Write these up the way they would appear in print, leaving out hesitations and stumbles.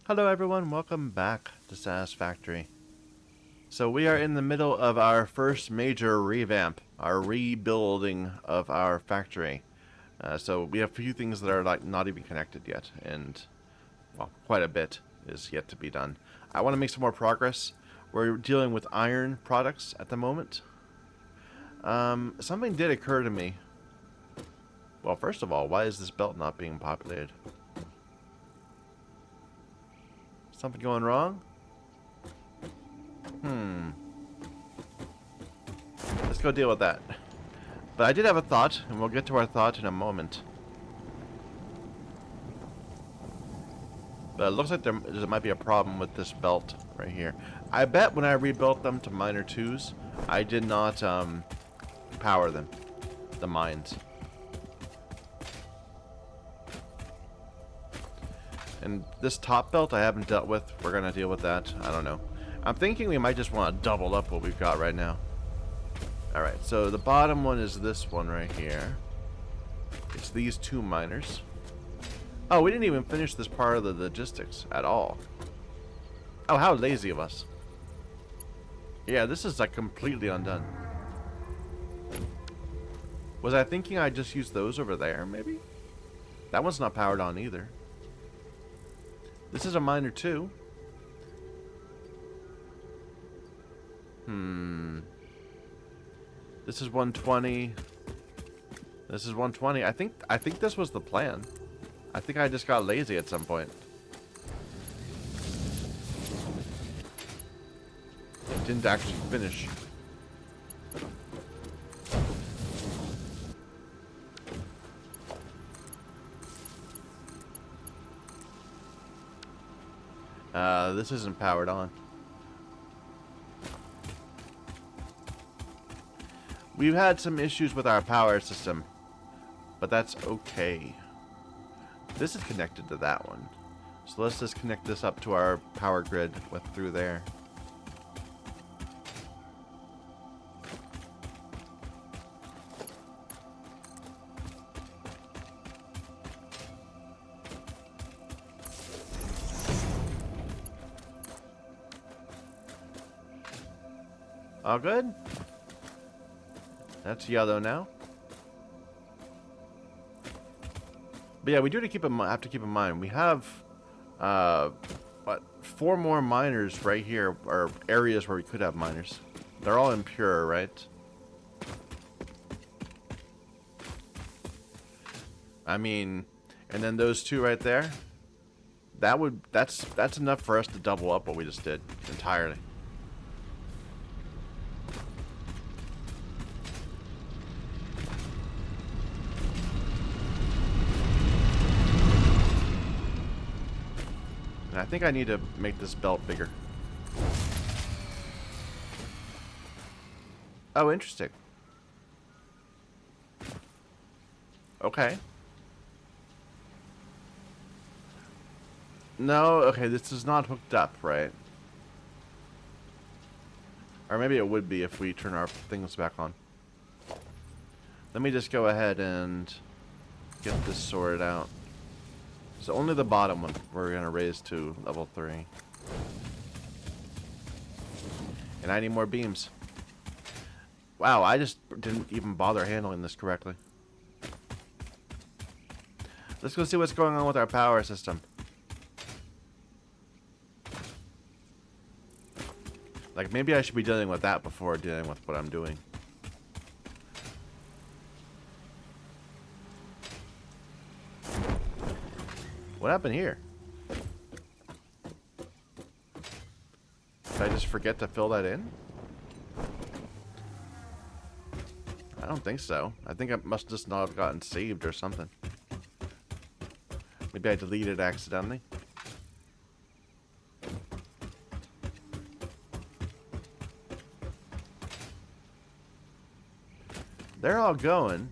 Hello everyone, welcome back to Satisfactory. So we are in the middle of our first major revamp, our rebuilding of our factory. So we have a few things that are like not even connected yet, and well, quite a bit is yet to be done. I want to make some more progress. We're dealing with iron products at the moment. Something did occur to me. Well, first of all, why is this belt not being populated? Something going wrong? Let's go deal with that. But I did have a thought, and we'll get to our thought in a moment. But it looks like there might be a problem with this belt right here. I bet when I rebuilt them to miner 2s, I did not power them, the mines. And this top belt I haven't dealt with. We're going to deal with that. I don't know. I'm thinking we might just want to double up what we've got right now. Alright, so the bottom one is this one right here. It's these two miners. Oh, we didn't even finish this part of the logistics at all. Oh, how lazy of us. Yeah, this is like completely undone. Was I thinking I just used those over there, maybe? That one's not powered on either. This is a miner too. This is 120. This is 120. I think this was the plan. I think I just got lazy at some point. It didn't actually finish. This isn't powered on. We've had some issues with our power system, but that's okay. This is connected to that one. So let's just connect this up to our power grid through there. All good? That's yellow now. But yeah, we do have to keep in mind. We have, what, 4 more miners right here, or areas where we could have miners. They're all impure, right? I mean, and then those two right there. That's enough for us to double up what we just did entirely. And I think I need to make this belt bigger. Oh, interesting. Okay. No, okay, this is not hooked up, right? Or maybe it would be if we turn our things back on. Let me just go ahead and get this sorted out. So only the bottom one we're going to raise to level 3. And I need more beams. Wow, I just didn't even bother handling this correctly. Let's go see what's going on with our power system. Like, maybe I should be dealing with that before dealing with what I'm doing. What happened here? Did I just forget to fill that in? I don't think so. I think I must just not have gotten saved or something. Maybe I deleted it accidentally. They're all going.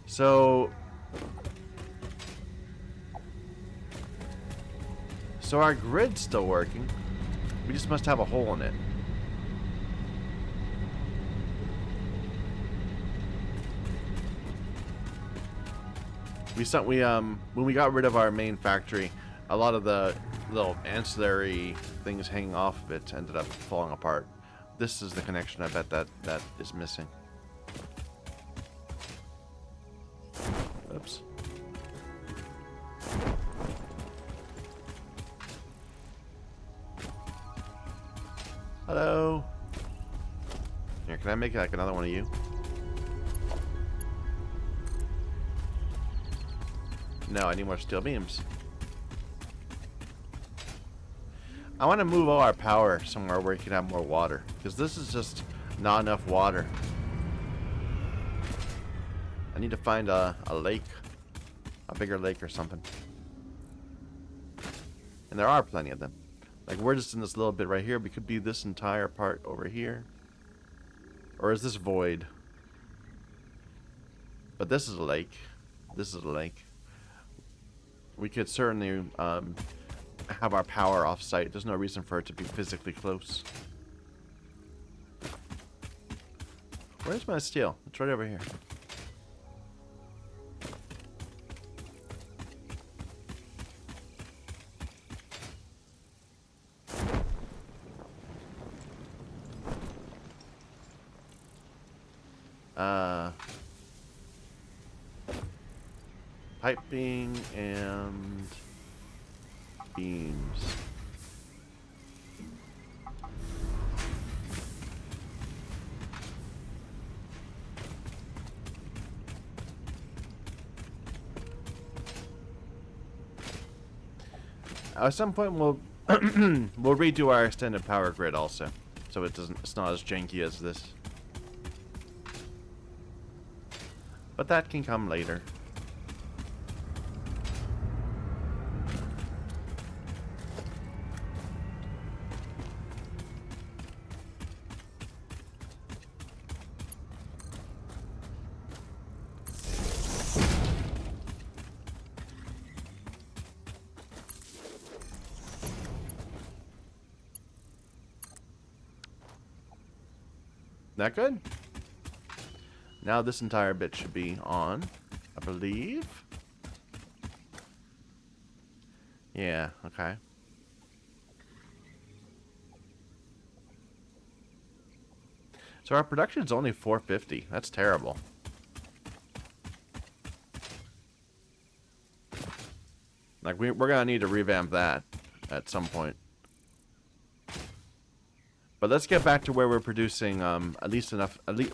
So our grid's still working. We just must have a hole in it. When we got rid of our main factory, A lot of the little ancillary things hanging off of it ended up falling apart. This is the connection I bet that is missing. Oops. Hello. Here, can I make like another one of you? No, I need more steel beams. I want to move all our power somewhere where you can have more water, because this is just not enough water. I need to find a lake, a bigger lake or something. And there are plenty of them. Like, we're just in this little bit right here. We could be this entire part over here. Or is this void? But this is a lake. This is a lake. We could certainly have our power off-site. There's no reason for it to be physically close. Where's my steel? It's right over here. Piping and beams. At some point we'll we'll redo our extended power grid also, so it's not as janky as this. But that can come later. That good? Now this entire bit should be on, I believe. Yeah, okay. So our production is only 450. That's terrible. Like, we're gonna need to revamp that at some point. But let's get back to where we're producing at least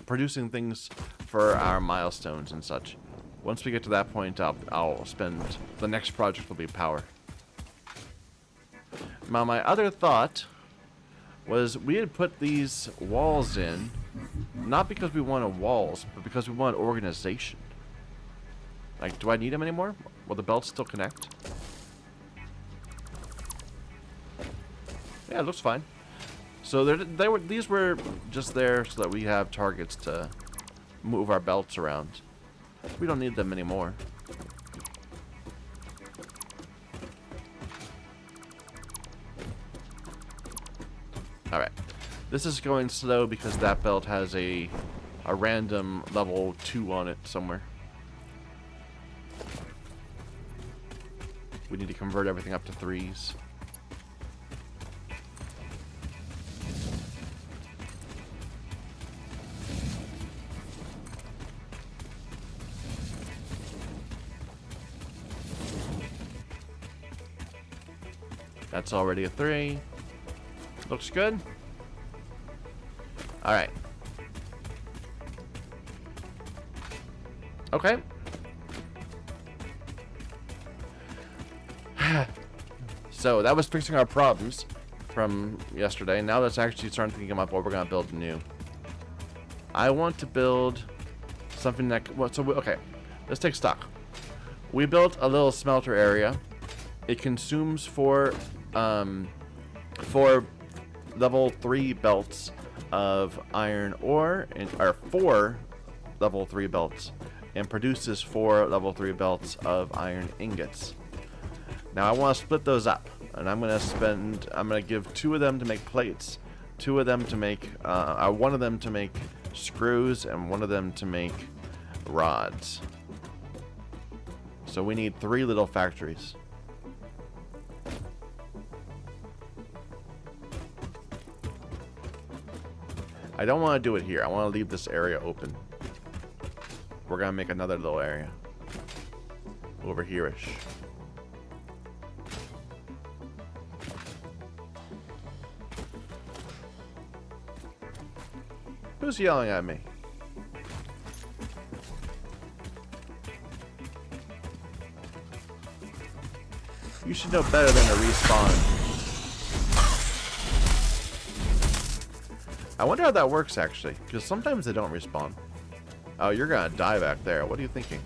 producing things for our milestones and such. Once we get to that point, I'll spend the next project will be power. Now my other thought was we had put these walls in not because we wanted walls, but because we wanted organization. Like, do I need them anymore? Will the belts still connect? Yeah, it looks fine. So these were just there so that we have targets to move our belts around. We don't need them anymore. Alright. This is going slow because that belt has a random level 2 on it somewhere. We need to convert everything up to 3s. That's already a 3. Looks good. Alright. Okay. So that was fixing our problems from yesterday. Now let's actually start thinking about what we're going to build new. I want to build something that... okay. Let's take stock. We built a little smelter area. It consumes four level 3 belts of iron ore, or 4 level 3 belts, and produces 4 level 3 belts of iron ingots. Now I want to split those up, and I'm gonna give 2 of them to make plates, 2 of them to make, 1 of them to make screws, and 1 of them to make rods. So we need 3 little factories. I don't want to do it here. I want to leave this area open. We're going to make another little area. Over here-ish. Who's yelling at me? You should know better than to respawn. I wonder how that works, actually. Because sometimes they don't respawn. Oh, you're gonna die back there. What are you thinking?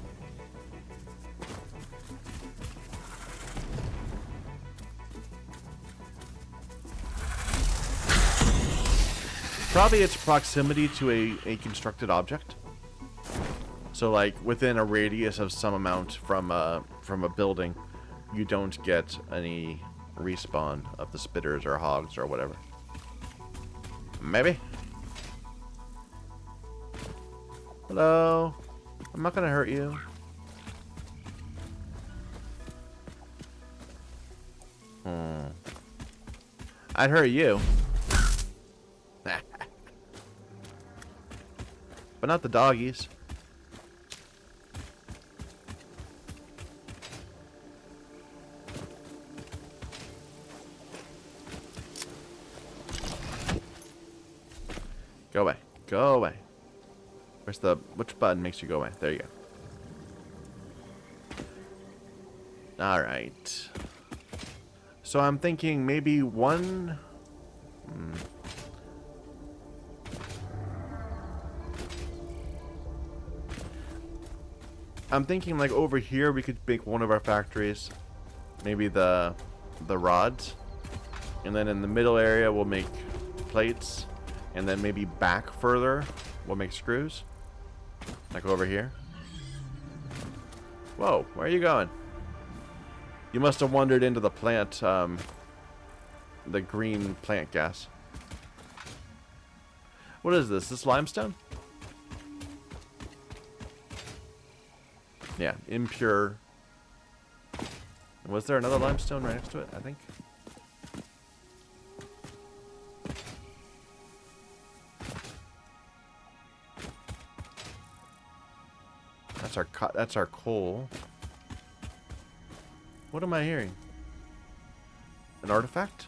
Probably its proximity to a constructed object. So, like, within a radius of some amount from a building, you don't get any respawn of the spitters or hogs or whatever. Maybe. Hello. I'm not gonna hurt you. I'd hurt you. But not the doggies. Go away. Go away. Where's the... Which button makes you go away? There you go. Alright. So I'm thinking maybe one... I'm thinking like over here we could make one of our factories. Maybe the rods. And then in the middle area we'll make plates. And then maybe back further we'll make screws. Like over here. Whoa, where are you going? You must have wandered into the plant, the green plant gas. What is this? This limestone? Yeah, impure. Was there another limestone right next to it, I think? That's our coal. What am I hearing? An artifact?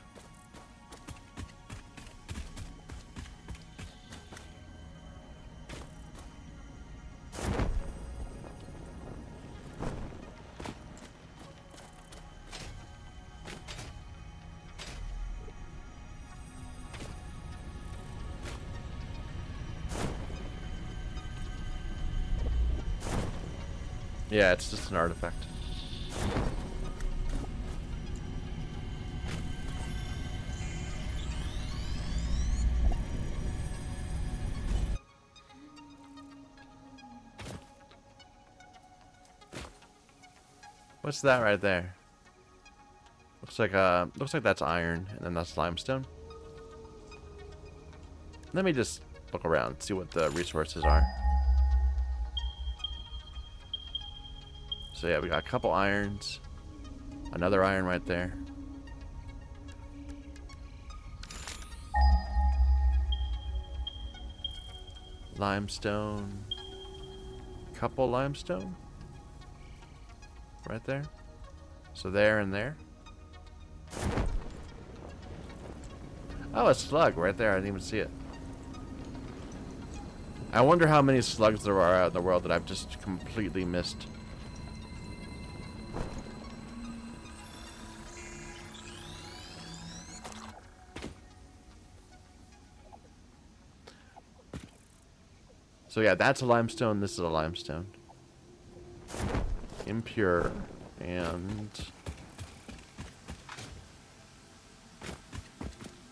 Yeah, it's just an artifact. What's that right there? Looks like that's iron, and then that's limestone. Let me just look around, see what the resources are. So yeah, we got a couple irons. Another iron right there. Limestone. Couple limestone. Right there. So there and there. Oh, a slug right there. I didn't even see it. I wonder how many slugs there are out in the world that I've just completely missed. So yeah, that's a limestone, this is a limestone. Impure and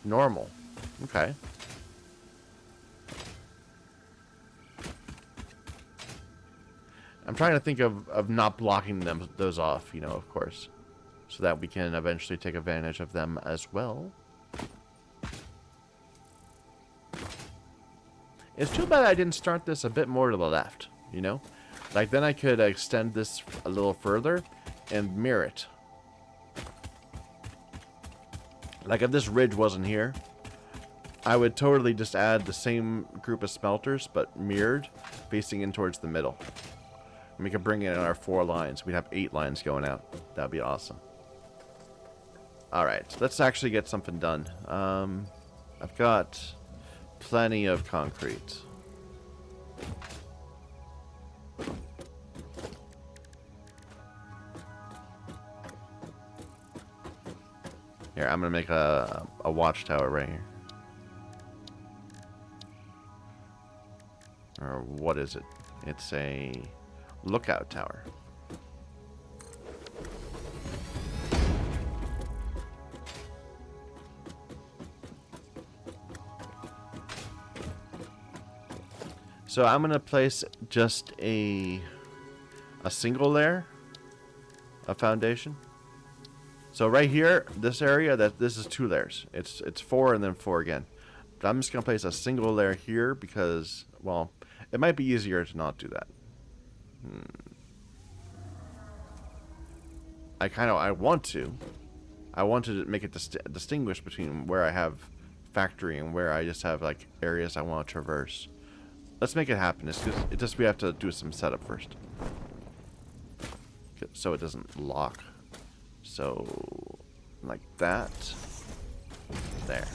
normal. Okay. I'm trying to think of not blocking those off, you know, of course. So that we can eventually take advantage of them as well. It's too bad I didn't start this a bit more to the left, you know? Like, then I could extend this a little further and mirror it. Like, if this ridge wasn't here, I would totally just add the same group of smelters, but mirrored, facing in towards the middle. And we could bring in our 4 lines. We'd have 8 lines going out. That'd be awesome. Alright, let's actually get something done. I've got plenty of concrete. Here, I'm gonna make a watchtower right here. Or what is it? It's a lookout tower. So I'm gonna place just a single layer of foundation. So right here, this area, this is 2 layers. It's 4 and then 4 again. But I'm just gonna place a single layer here because, well, it might be easier to not do that. I want to make it distinguish between where I have factory and where I just have like areas I want to traverse. Let's make it happen. It's just we have to do some setup first, so it doesn't lock. So, like that. There.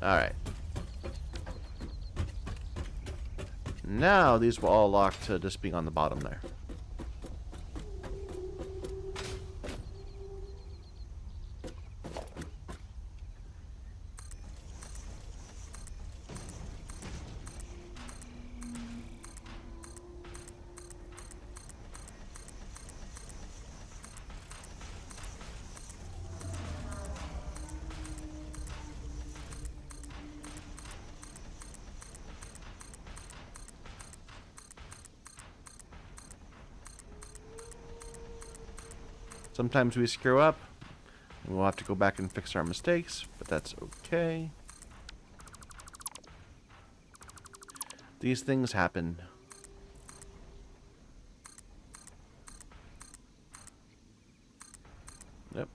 Alright. Now these will all lock to just being on the bottom there. Sometimes we screw up, and we'll have to go back and fix our mistakes, but that's okay. These things happen. Yep.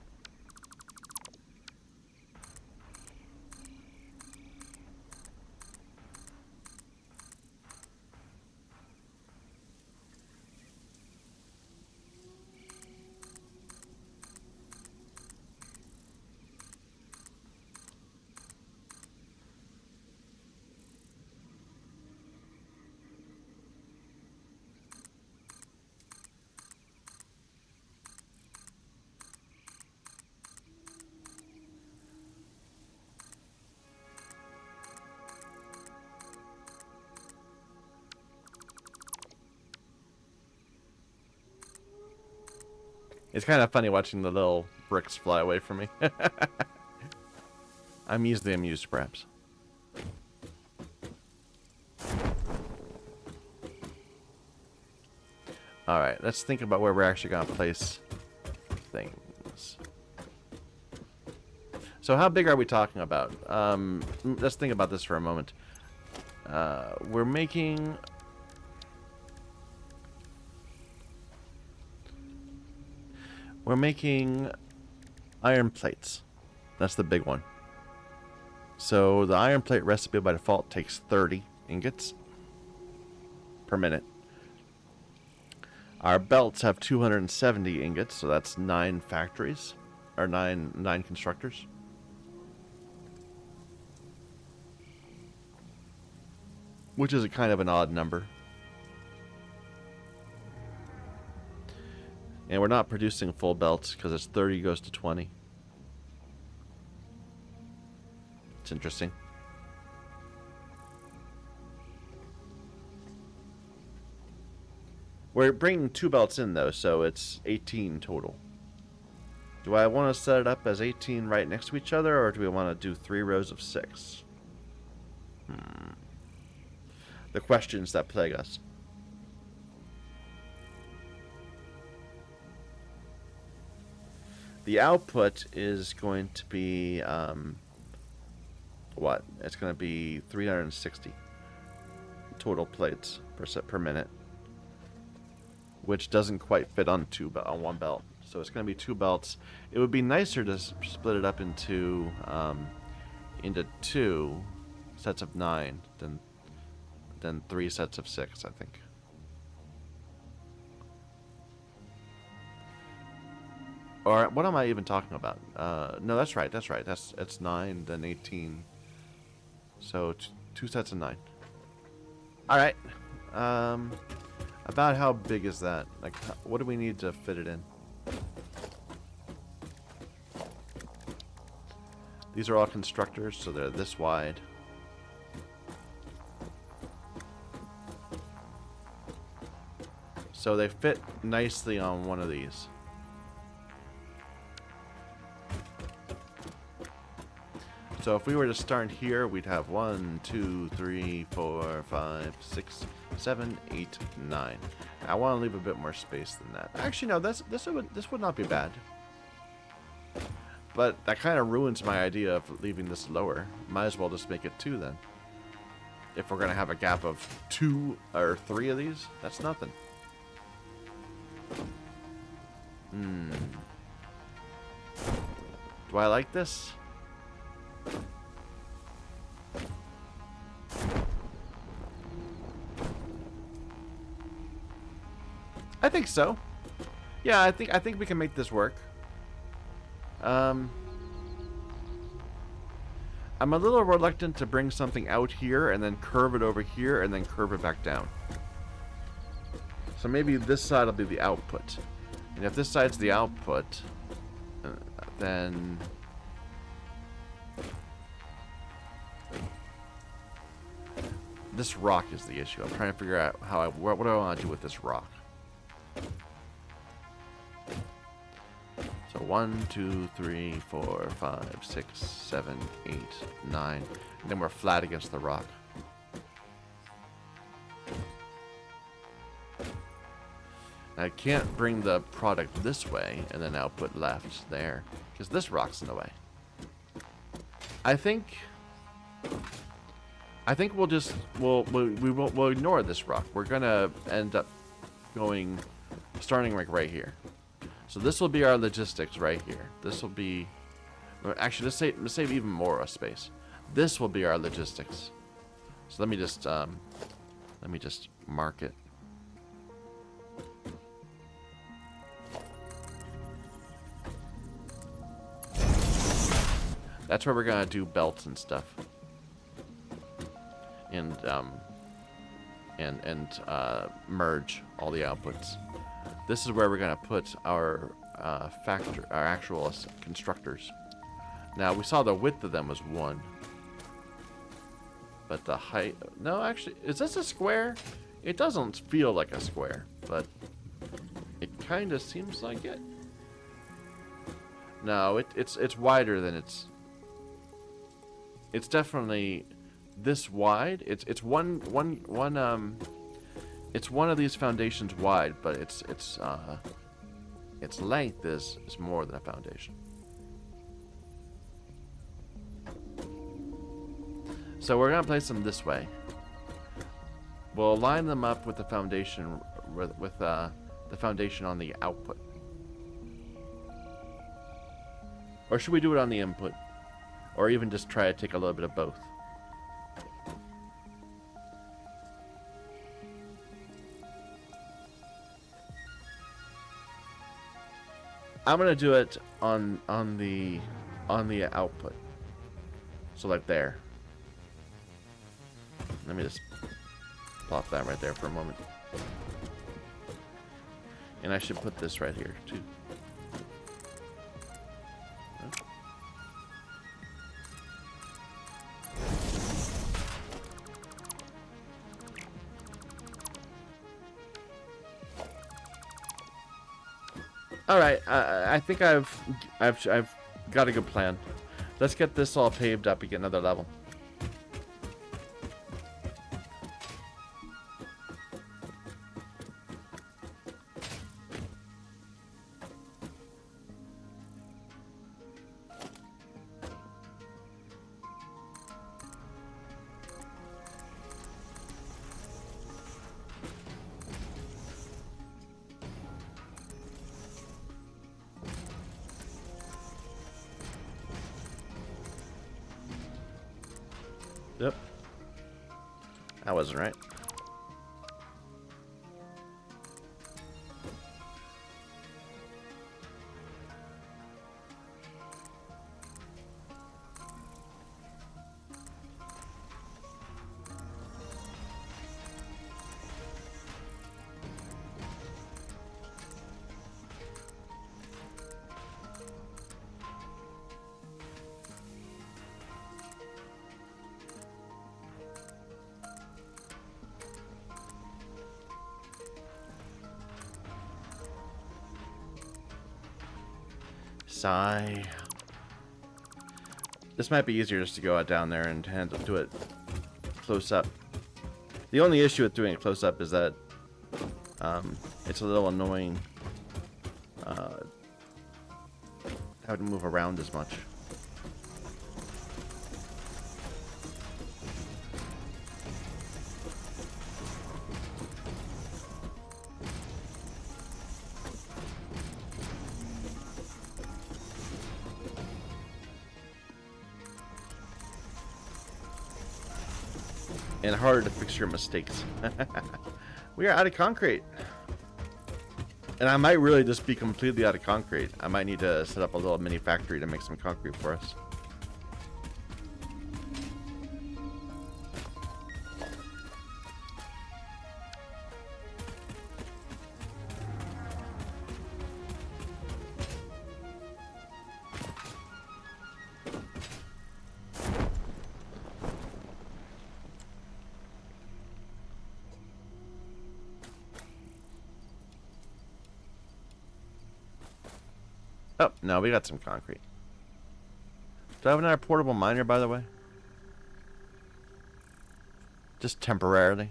It's kind of funny watching the little bricks fly away from me. I'm easily amused, perhaps. Alright, let's think about where we're actually going to place things. So how big are we talking about? Let's think about this for a moment. We're making... iron plates. That's the big one. So the iron plate recipe by default takes 30 ingots per minute. Our belts have 270 ingots, so that's 9 factories, or 9 constructors. Which is a kind of an odd number. And we're not producing full belts because it's 30 goes to 20. It's interesting. We're bringing 2 belts in though, so it's 18 total. Do I want to set it up as 18 right next to each other, or do we want to do 3 rows of 6? The questions that plague us. The output is going to be what? It's going to be 360 total plates per minute, which doesn't quite fit on one belt. So it's going to be 2 belts. It would be nicer to split it up into 2 sets of 9 than 3 sets of 6, I think. Or what am I even talking about? No, that's right. It's 9, then 18. So 2 sets of 9. All right. About how big is that? Like, what do we need to fit it in? These are all constructors, so they're this wide. So they fit nicely on one of these. So if we were to start here, we'd have 1, 2, 3, 4, 5, 6, 7, 8, 9. I want to leave a bit more space than that. Actually, no, this would not be bad. But that kind of ruins my idea of leaving this lower. Might as well just make it 2 then. If we're going to have a gap of 2 or 3 of these, that's nothing. Do I like this? I think so. Yeah, I think we can make this work. I'm a little reluctant to bring something out here and then curve it over here and then curve it back down. So maybe this side will be the output. And if this side's the output, then this rock is the issue. I'm trying to figure out what do I want to do with this rock. So 1, 2, 3, 4, 5, 6, 7, 8, 9. And then we're flat against the rock. I can't bring the product this way and then output left there, because this rock's in the way. I think we'll ignore this rock. We're gonna end up starting like right here. So this will be our logistics right here. This will be, actually let's save even more space. This will be our logistics. So let me just mark it. That's where we're gonna do belts and stuff, and merge all the outputs. This is where we're gonna put our actual constructors. Now we saw the width of them was 1, but the height. No, actually, is this a square? It doesn't feel like a square, but it kind of seems like it. No, it's wider than it's. It's definitely this wide. It's one of these foundations wide, but its length is more than a foundation. So we're gonna place them this way. We'll line them up with the foundation with the foundation on the output. Or should we do it on the input? Or even just try to take a little bit of both. I'm gonna do it on the output. So like there. Let me just plop that right there for a moment. And I should put this right here too. All right, I think I've got a good plan. Let's get this all paved up and get another level. That wasn't right. Sigh. This might be easier just to go out down there and do it close up. The only issue with doing it close up is that it's a little annoying having to move around as much. And harder to fix your mistakes. We are out of concrete. And I might really just be completely out of concrete. I might need to set up a little mini factory to make some concrete for us. Oh, no, we got some concrete. Do I have another portable miner, by the way? Just temporarily.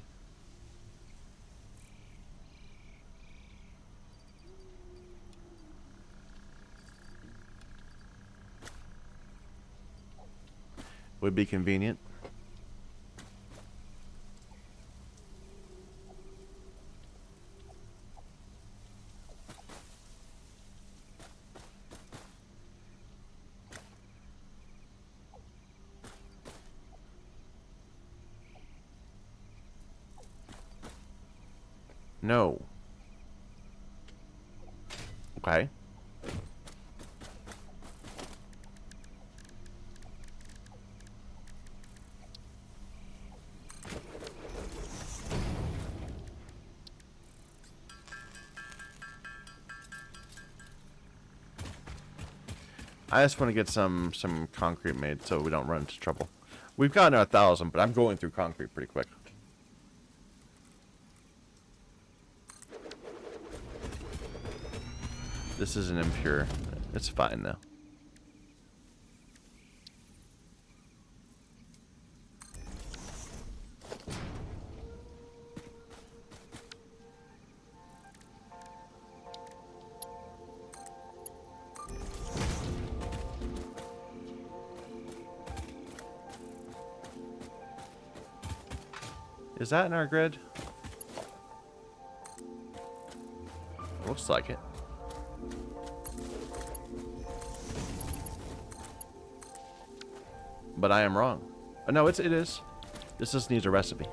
Would be convenient. No. Okay. I just want to get some concrete made so we don't run into trouble. We've gotten 1,000, but I'm going through concrete pretty quick. This isn't impure. It's fine though. Is that in our grid? Looks like it. But I am wrong. Oh, no, it is. This just needs a recipe.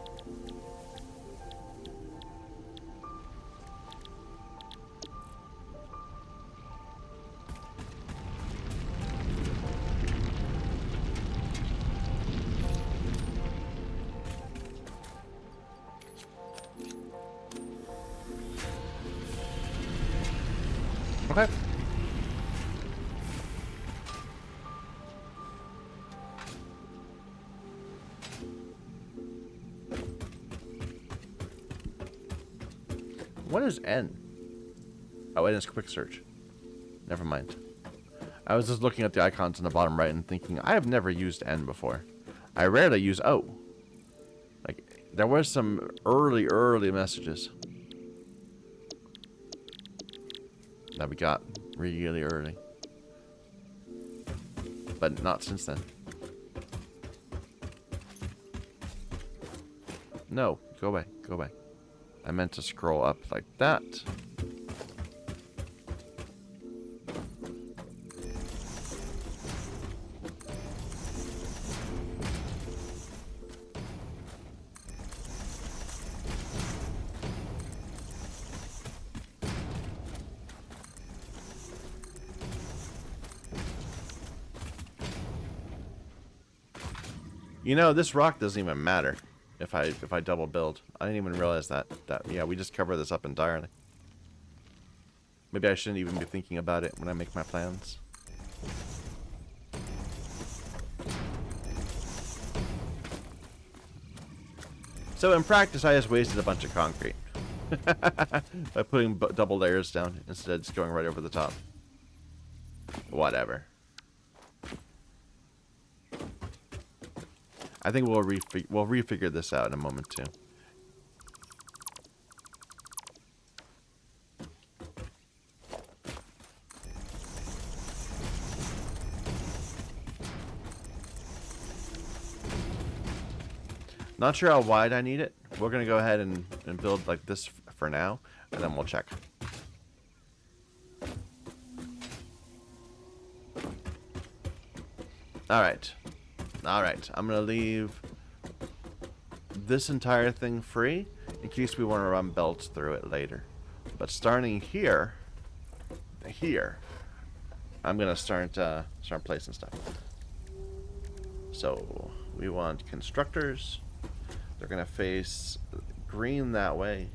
Okay. What is N? Oh, N is quick search. Never mind. I was just looking at the icons in the bottom right and thinking, I have never used N before. I rarely use O. Like, there was some early messages that we got really early. But not since then. No, go away, go away. I meant to scroll up like that. You know, this rock doesn't even matter if I double build. I didn't even realize that. Yeah, we just cover this up entirely. Maybe I shouldn't even be thinking about it when I make my plans. So in practice, I just wasted a bunch of concrete by putting double layers down instead of just going right over the top. Whatever. I think we'll refigure this out in a moment too. Not sure how wide I need it. We're going to go ahead and build like this for now, and then we'll check. Alright. Alright. I'm going to leave this entire thing free in case we want to run belts through it later. But starting here, I'm going to start placing stuff. So we want constructors. They're going to face green that way.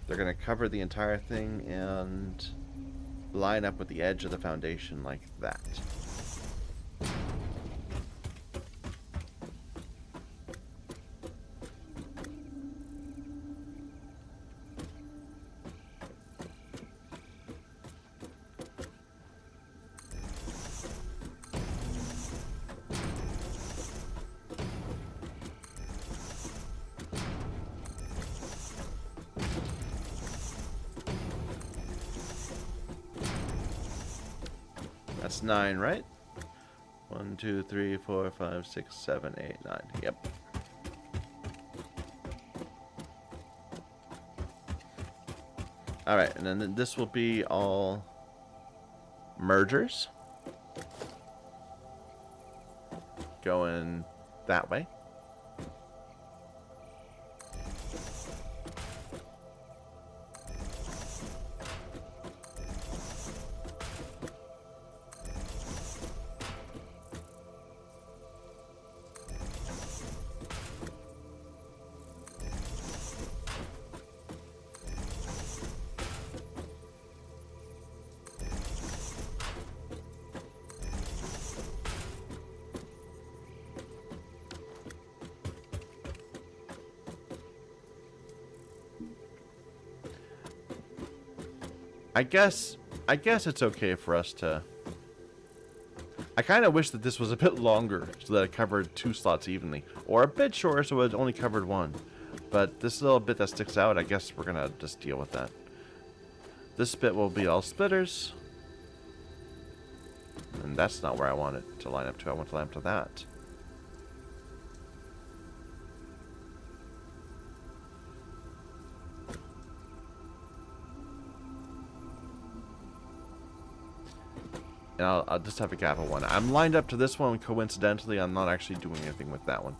They're going to cover the entire thing and line up with the edge of the foundation like that. That's 9, right? 1, 2, 3, 4, 5, 6, 7, 8, 9. Yep. Alright, and then this will be all mergers. Going that way. I guess it's okay for us to... I kind of wish that this was a bit longer so that it covered 2 slots evenly. Or a bit shorter so it only covered 1. But this little bit that sticks out, I guess we're going to just deal with that. This bit will be all splitters. And that's not where I want it to line up to. I want to line up to that. And I'll just have a gap of 1. I'm lined up to this one coincidentally. I'm not actually doing anything with that one.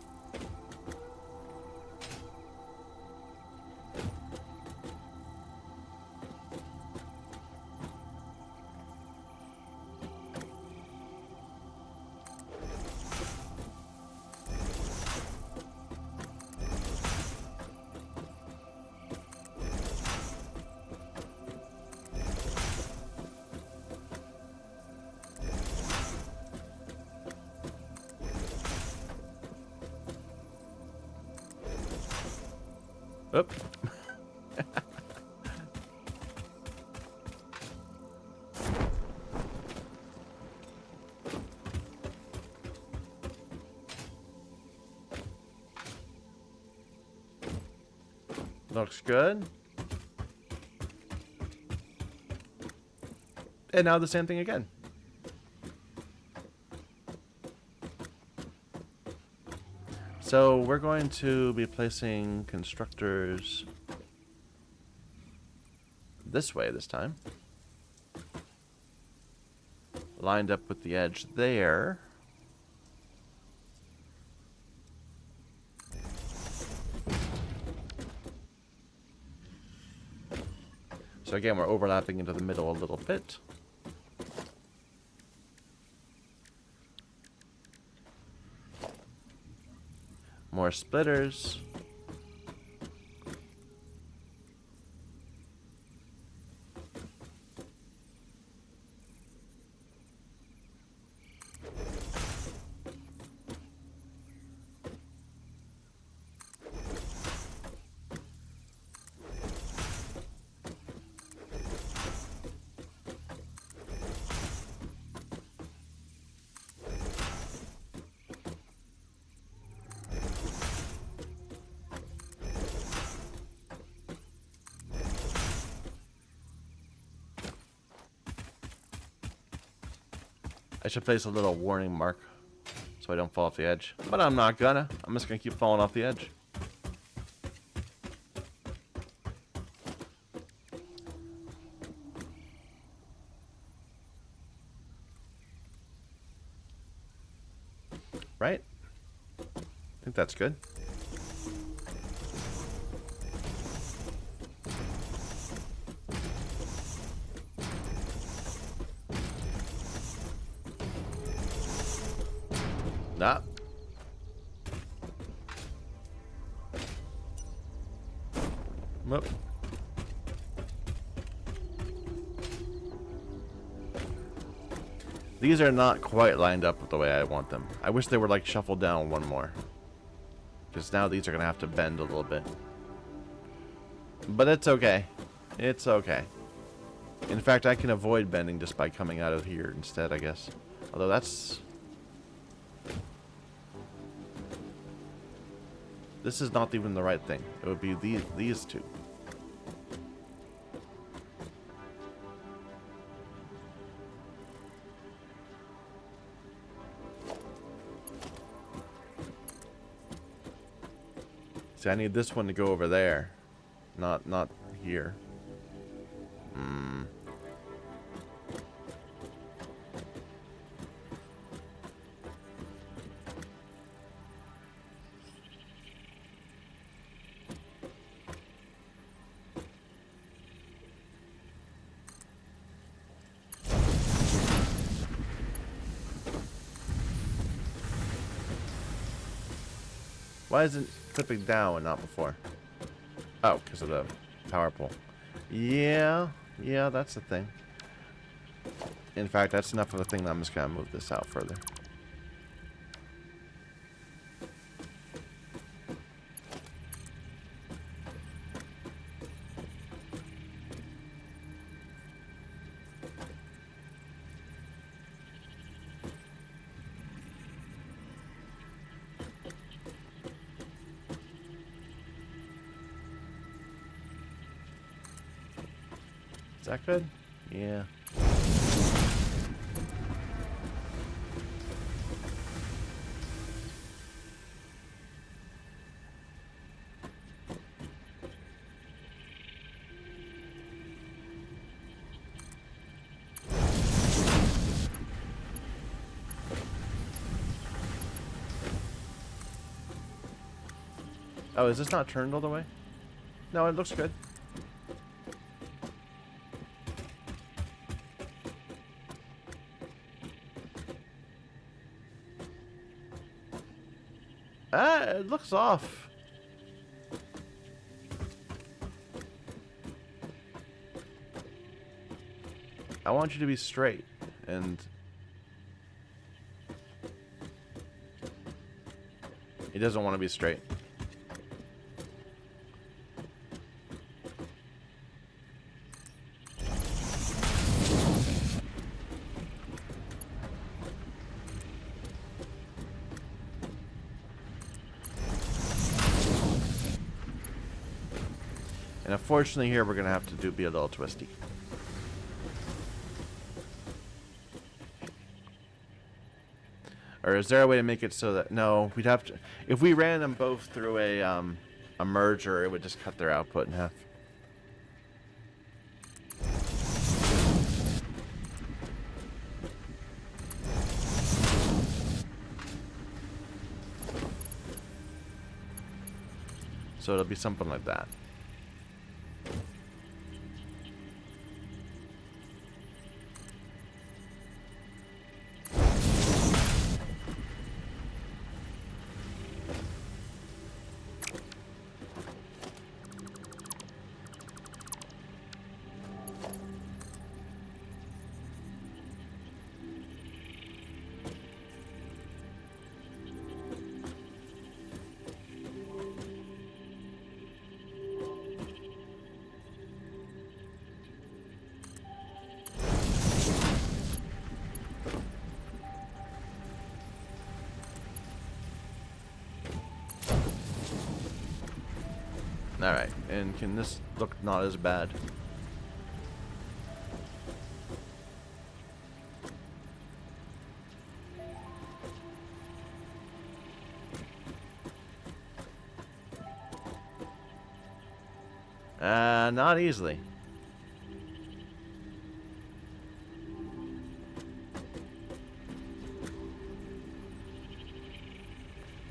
Oop. Looks good. And now the same thing again. So we're going to be placing constructors this way this time. Lined up with the edge there. So again, we're overlapping into the middle a little bit. splitters. I should place a little warning mark so I don't fall off the edge. But I'm not gonna. I'm just gonna keep falling off the edge. Right? I think that's good. Nah. Whoop. These are not quite lined up with the way I want them. I wish they were like shuffled down one more. Because now these are going to have to bend a little bit. But it's okay. It's okay. In fact, I can avoid bending just by coming out of here instead, I guess. Although that's... This is not even the right thing. It would be these two. See, I need this one to go over there, not here. Why isn't clipping down and not before? Oh, because of the power pole. Yeah, that's the thing. In fact, that's enough of a thing that I'm just going to move this out further. Is that good? Yeah. Oh, is this not turned all the way? No, it looks good. Ah, it looks off. I want you to be straight, and he doesn't want to be straight. And unfortunately here we're going to have to be a little twisty. Or is there a way to make it so that... No, we'd have to... If we ran them both through a merger, it would just cut their output in half. So it'll be something like that. Alright, and can this look not as bad? Not easily.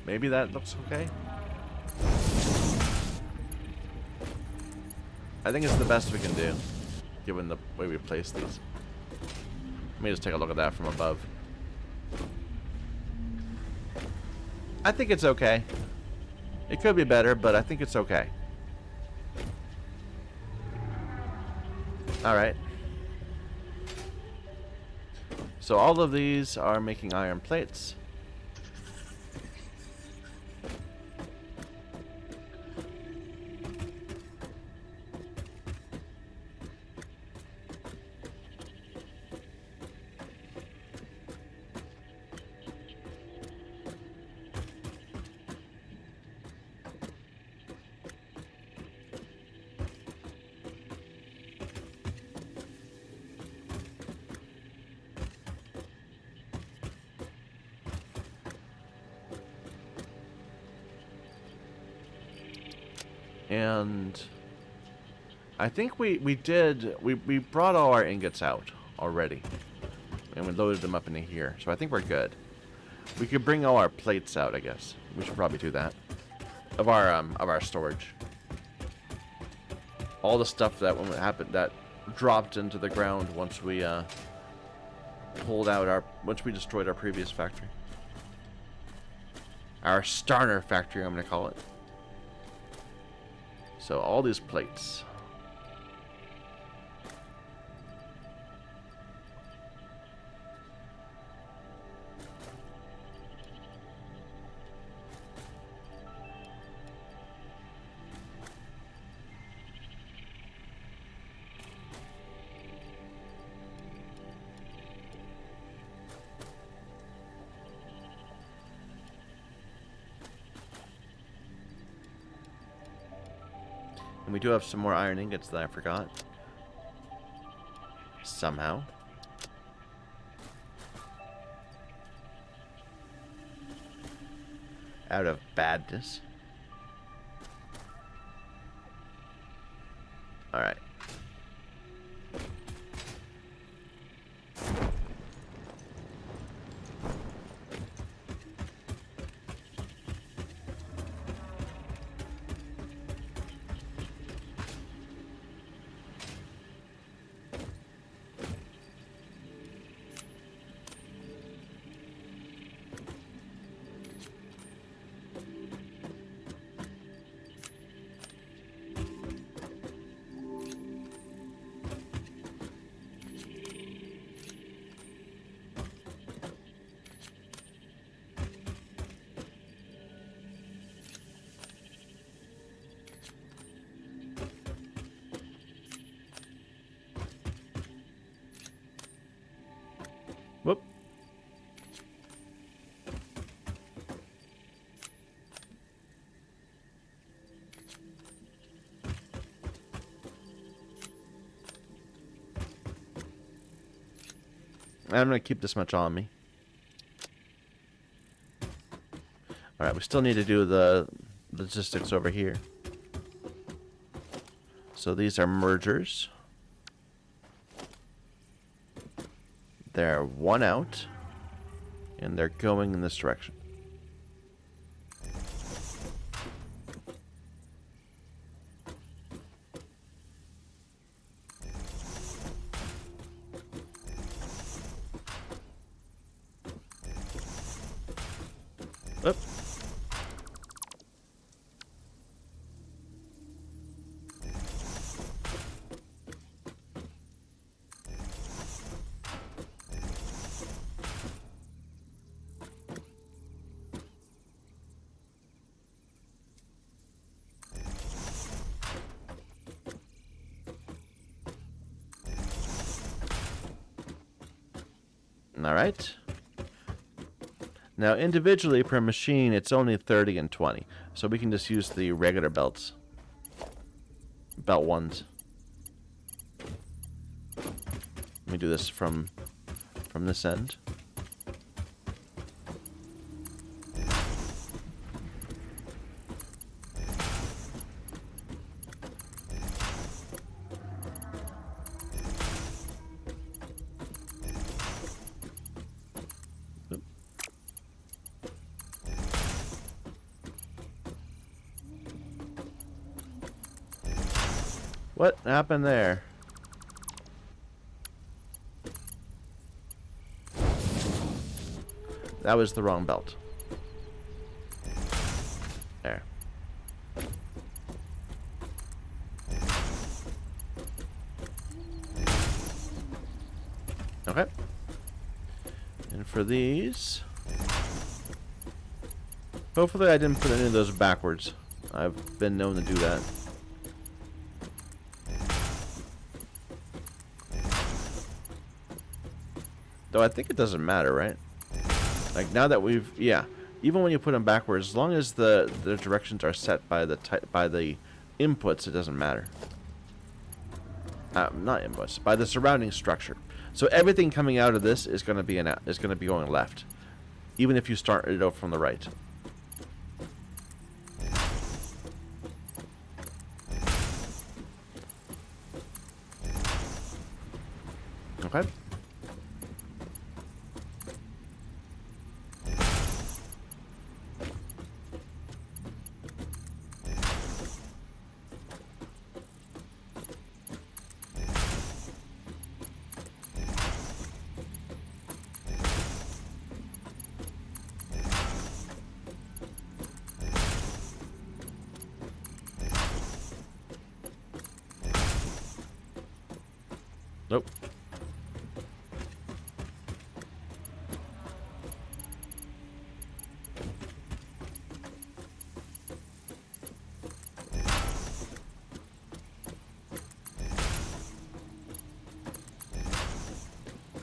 Maybe that looks okay. I think it's the best we can do, given the way we place these. Let me just take a look at that from above. I think it's okay. It could be better, but I think it's okay. Alright. So all of these are making iron plates. And I think we brought all our ingots out already. And we loaded them up into here. So I think we're good. We could bring all our plates out, I guess. We should probably do that. Of our storage. All the stuff that that dropped into the ground once we once we destroyed our previous factory. Our starter factory, I'm gonna call it. So all these plates. And we do have some more iron ingots that I forgot. Somehow. Out of badness. Alright. Whoop. I'm going to keep this much on me. Alright, we still need to do the logistics over here. So these are mergers. They're one out, and they're going in this direction. Oop. All right. Now, individually per machine, it's only 30 and 20. So we can just use the regular belts. belt ones. Let me do this from this end. What happened there? That was the wrong belt. There. Okay. And for these, hopefully I didn't put any of those backwards. I've been known to do that. Though I think it doesn't matter, right? Like now that we've, yeah, even when you put them backwards, as long as the directions are set by the inputs, it doesn't matter. Not inputs, by the surrounding structure. So everything coming out of this is going to be going left, even if you start it out from the right. Okay. Nope.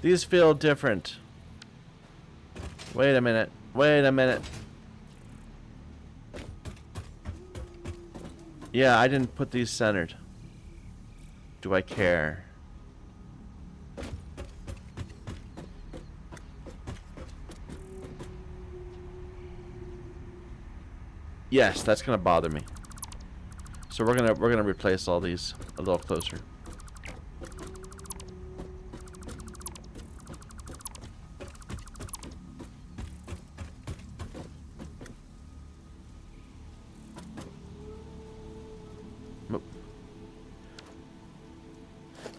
These feel different. Wait a minute. Wait a minute. Yeah, I didn't put these centered. Do I care? Yes, that's gonna bother me. So we're gonna replace all these a little closer.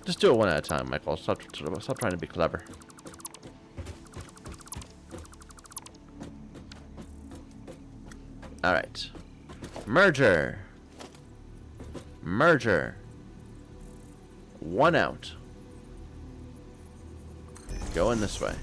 Just do it one at a time, Michael. Stop trying to be clever. All right. Merger. Merger. One out. Going this way.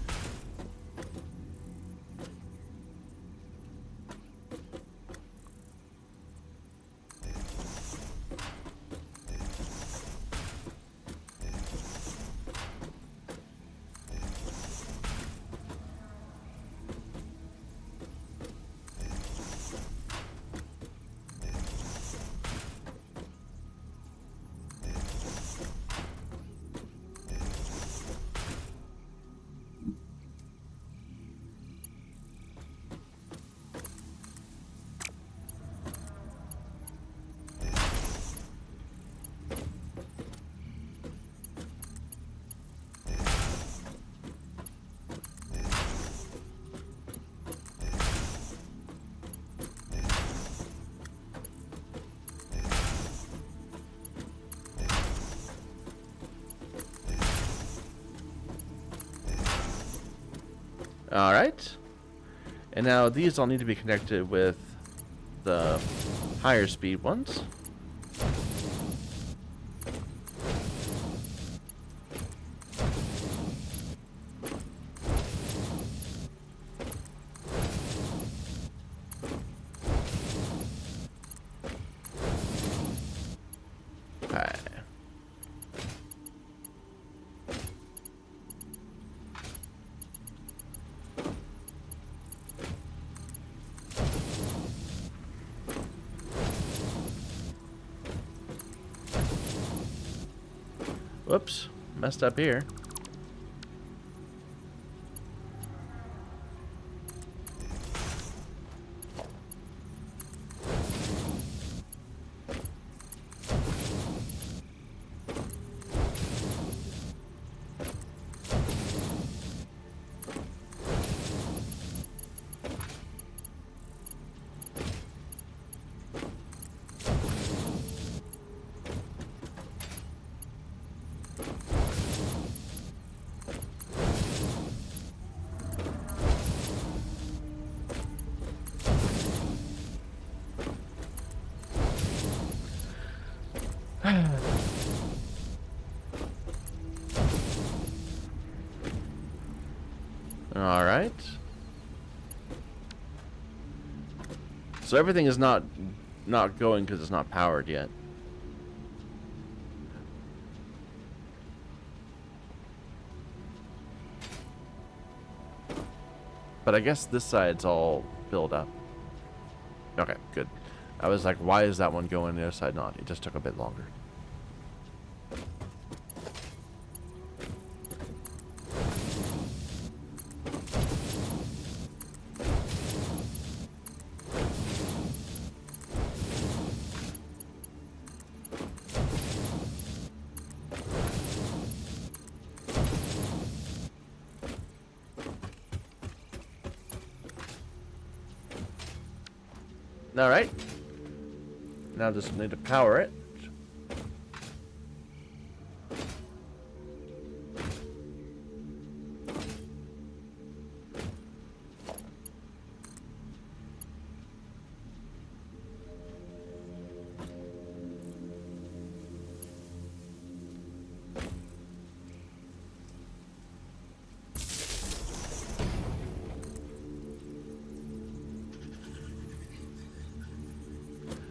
All right. And now these all need to be connected with the higher speed ones. Okay. Whoops. Messed up here. All right. So everything is not going because it's not powered yet. But I guess this side's all filled up. Okay, good. I was like, why is that one going, the other side not? It just took a bit longer. All right. Now just need to power it.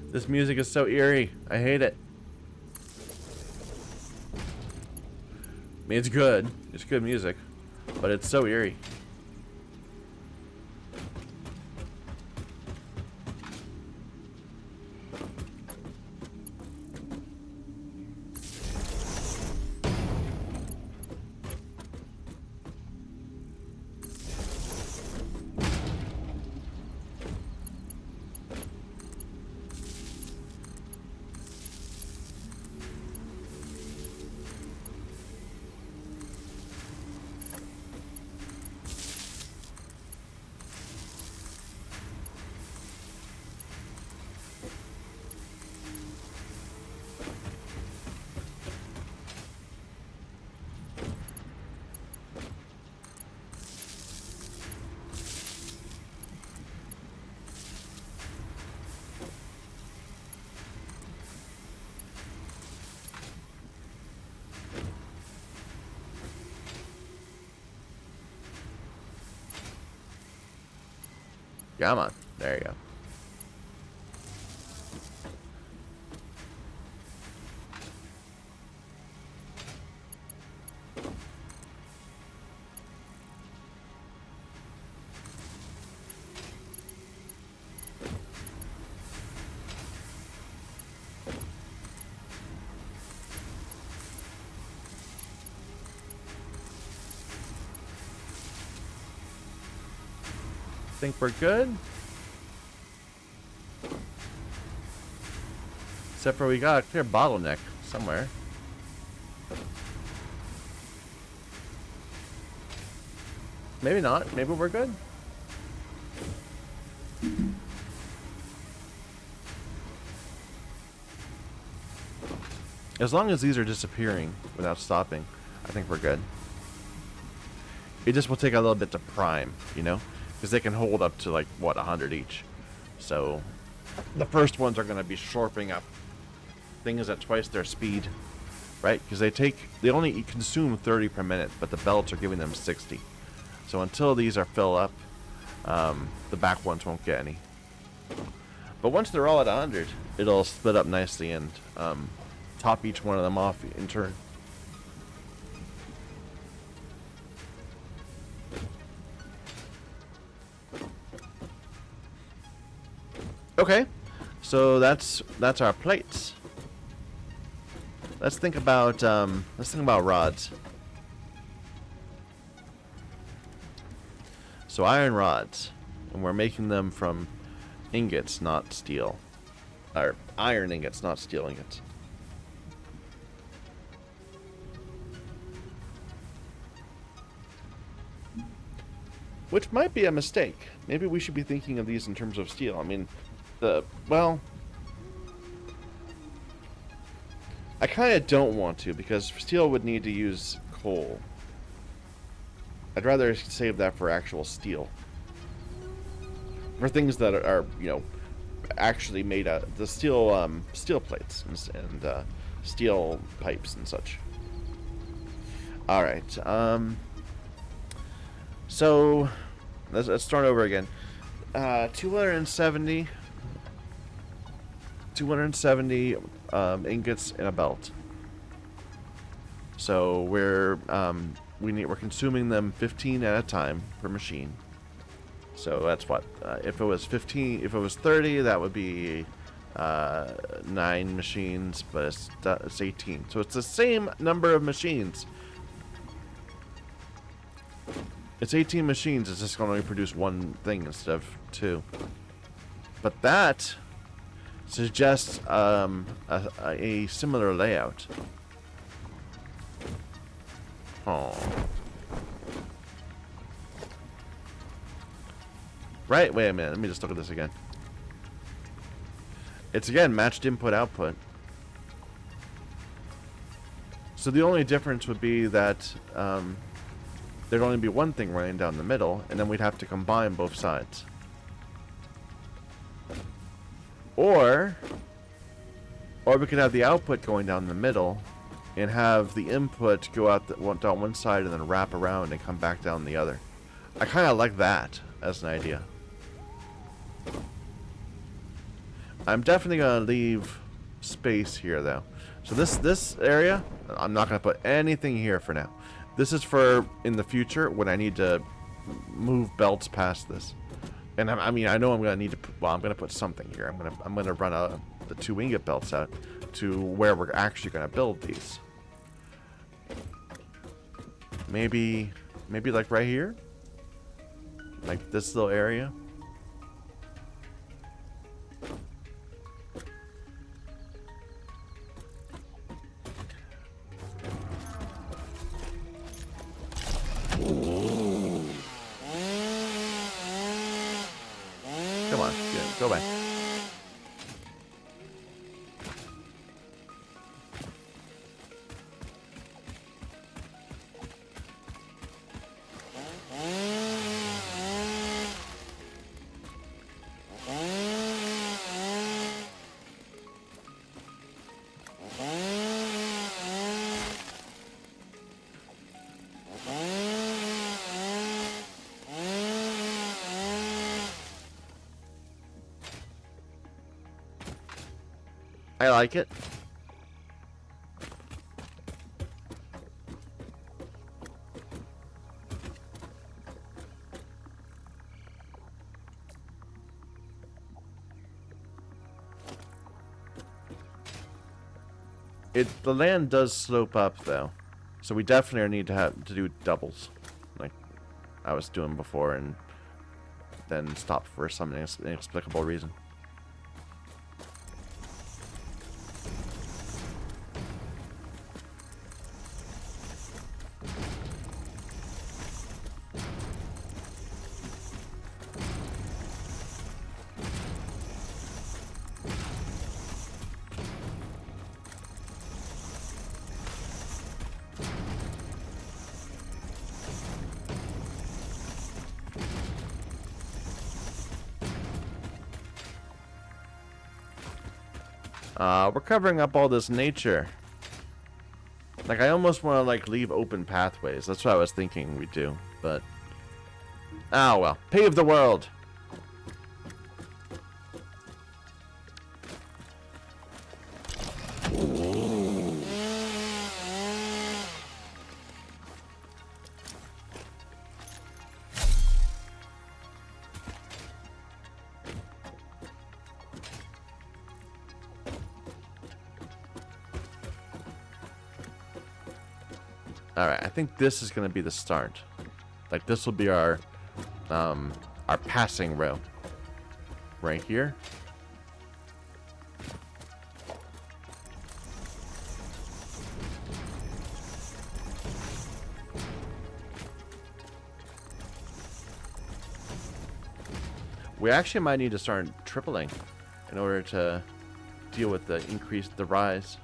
This music is so eerie. I hate it. I mean, it's good. It's good music. But it's so eerie. Come on. There you go. Think we're good. Except for we got a clear bottleneck somewhere. Maybe not. Maybe we're good. As long as these are disappearing without stopping, I think we're good. It just will take a little bit to prime, you know? Because they can hold up to, like, what, 100 each. So, the first ones are going to be shorping up things at twice their speed, right? Because they only consume 30 per minute, but the belts are giving them 60. So until these are filled up, the back ones won't get any. But once they're all at 100, it'll split up nicely and top each one of them off in turn. Okay, so that's our plates. let's think about rods. So iron rods, and we're making them from ingots, not steel, or iron ingots, not steel ingots. Which might be a mistake. Maybe we should be thinking of these in terms of steel. I mean, well, I kind of don't want to, because steel would need to use coal. I'd rather save that for actual steel. For things that are you know, actually made out the steel plates and steel pipes and such. All right. So let's start over again. 270 ingots in a belt. So we're consuming them 15 at a time per machine. So that's what, if it was 15, if it was 30, that would be 9 machines, but it's 18. So it's the same number of machines. It's 18 machines. It's just going to produce one thing instead of 2. But that suggests a similar layout. Oh. Right, wait a minute. Let me just look at this again. It's again matched input-output. So the only difference would be that there'd only be one thing running down the middle, and then we'd have to combine both sides. Or we could have the output going down the middle, and have the input go out down one side and then wrap around and come back down the other. I kind of like that as an idea. I'm definitely going to leave space here, though. So this area, I'm not going to put anything here for now. This is for in the future when I need to move belts past this. And I mean, I know I'm going to need to. Well, I'm going to put something here. I'm going to run the 2 ingot belts out to where we're actually going to build these. Maybe like right here, like this little area. Come on, go back. I like it. The land does slope up though, so we definitely need to do doubles, like I was doing before, and then stop for some inexplicable reason. We're covering up all this nature. Like, I almost want to, like, leave open pathways. That's what I was thinking we'd do, but... oh, well. Pave the world! Alright, I think this is going to be the start. Like, this will be our passing row. Right here. We actually might need to start tripling in order to deal with the rise.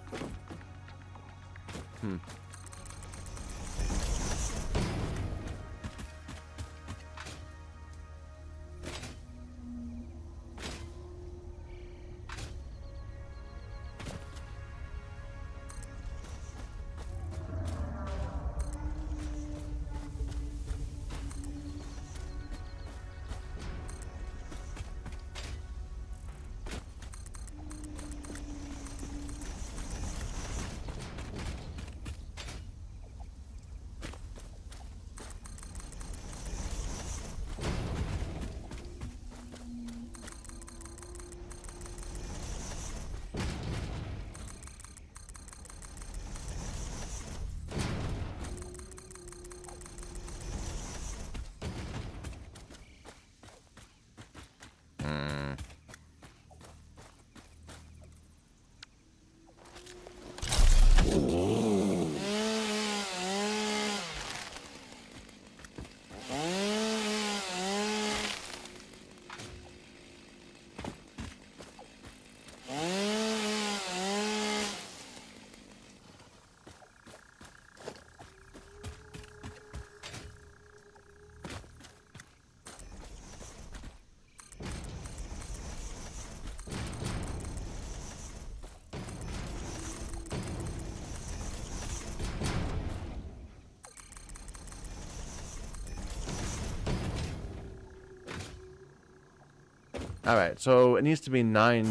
Alright, so it needs to be nine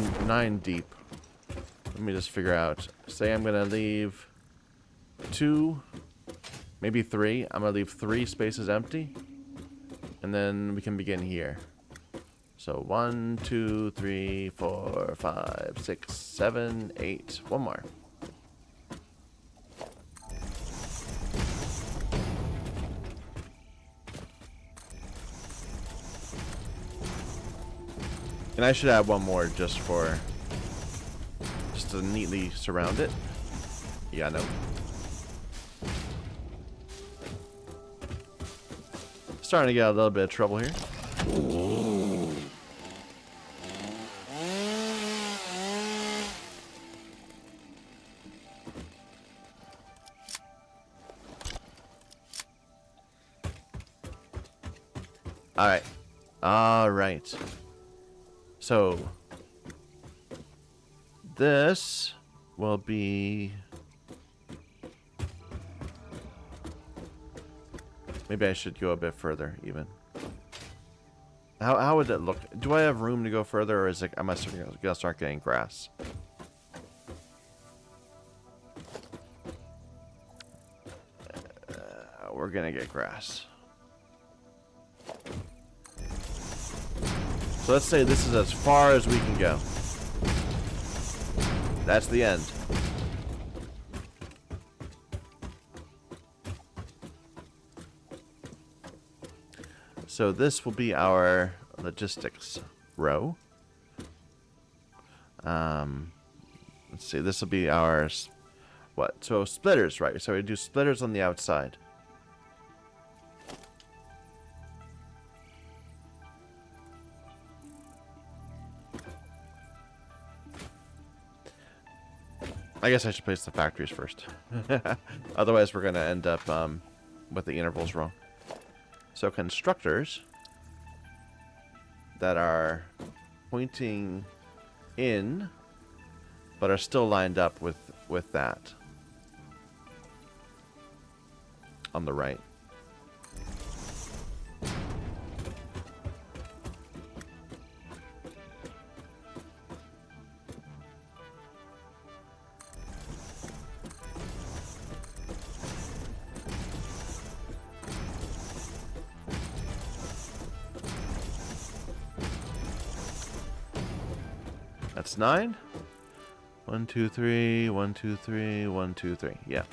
deep. Let me just figure out. Say I'm going to leave 2, maybe 3. I'm going to leave 3 spaces empty. And then we can begin here. So 1, 2, 3, 4, 5, 6, 7, 8. One more. And I should add one more just to neatly surround it. Yeah, no. Starting to get a little bit of trouble here. Alright. Alright. So, this will be... Maybe I should go a bit further, even. How would that look? Do I have room to go further, or is it, am I going to start getting grass? We're going to get grass. So let's say this is as far as we can go. That's the end. So this will be our logistics row. Let's see, this will be our, what? So splitters, right? So we do splitters on the outside. I guess I should place the factories first. Otherwise, we're going to end up with the intervals wrong. So constructors that are pointing in, but are still lined up with that on the right. That's 9. 1, 2, 3, 1, 2, 3, 1, 2, 3. Yeah.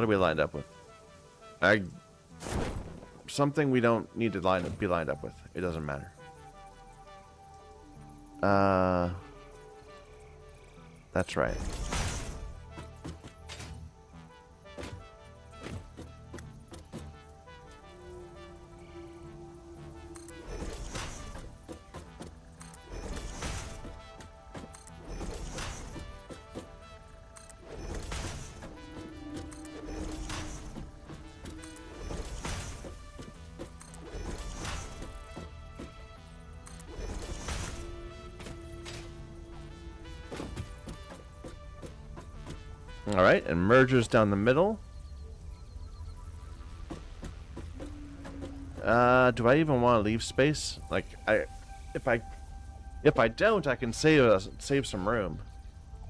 What are we lined up with? Something we don't need to be lined up with. It doesn't matter. That's right. Alright, and mergers down the middle. Do I even want to leave space? Like, if I don't, I can save some room.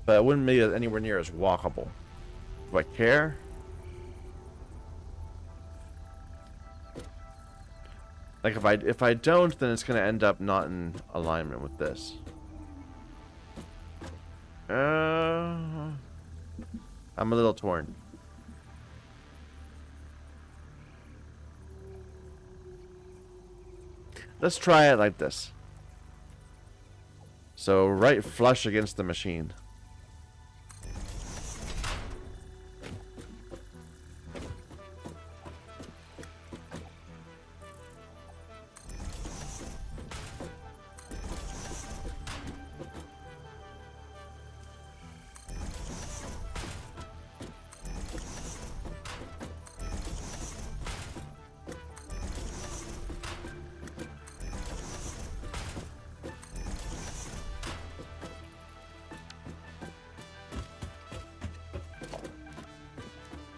But it wouldn't be anywhere near as walkable. Do I care? Like, if I don't, then it's gonna end up not in alignment with this. I'm a little torn. Let's try it like this. So right flush against the machine.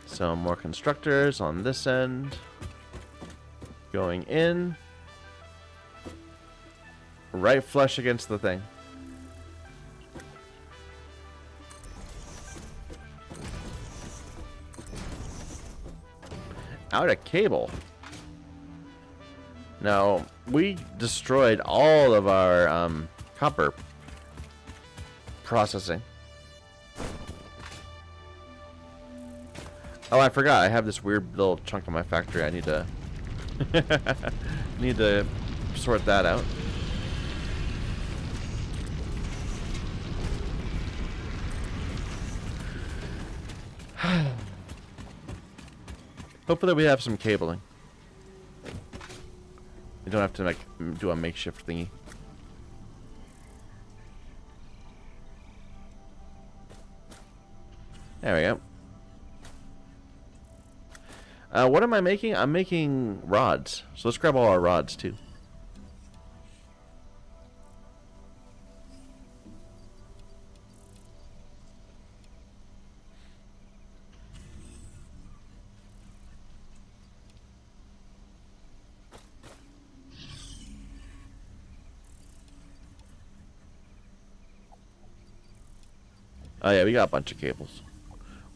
So more constructors on this end. Going in. Right flush against the thing. Out of cable. Now, we destroyed all of our copper processing. Oh, I forgot. I have this weird little chunk of my factory. I need to need to sort that out. Hopefully we have some cabling. We don't have to do a makeshift thingy. There we go. What am I making? I'm making rods. So let's grab all our rods too. Oh yeah, we got a bunch of cables.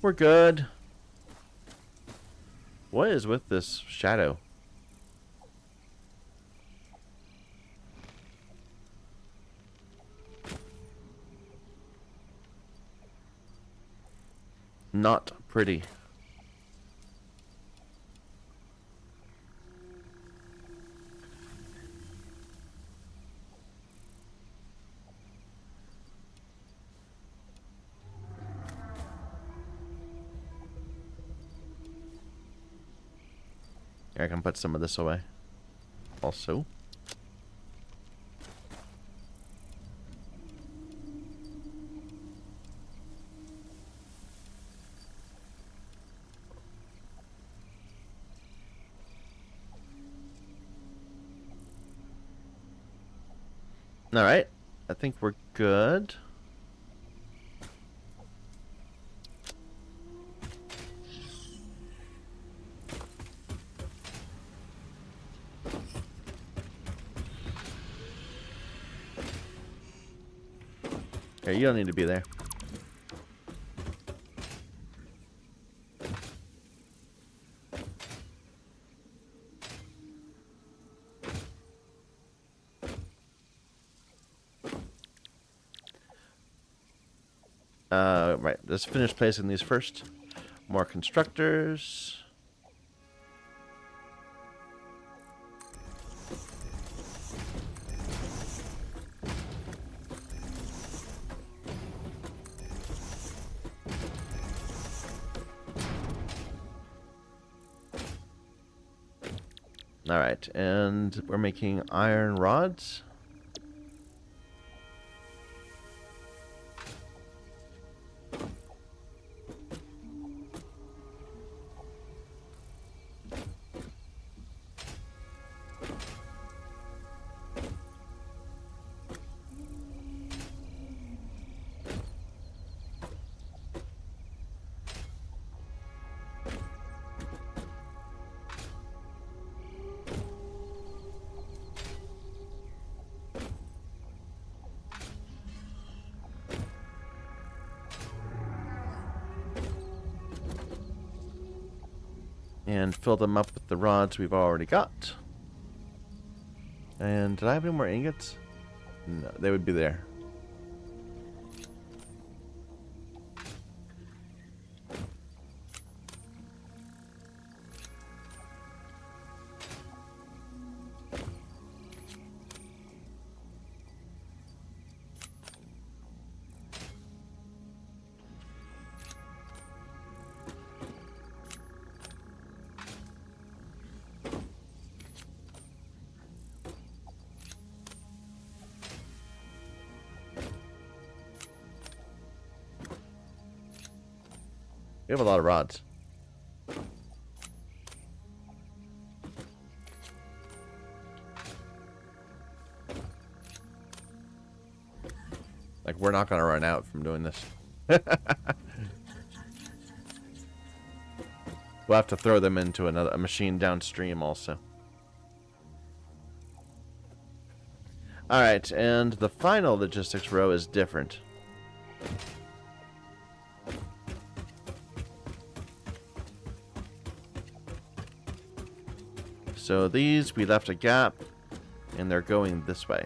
We're good. What is with this shadow? Not pretty. I can put some of this away. Also. All right. I think we're good. Yeah, you don't need to be there. Right, let's finish placing these first. More constructors. Alright, and we're making iron rods. And fill them up with the rods we've already got. And did I have any more ingots? No, they would be there. We have a lot of rods. Like, we're not going to run out from doing this. We'll have to throw them into a machine downstream also. Alright, and the final logistics row is different. So these, we left a gap, and they're going this way.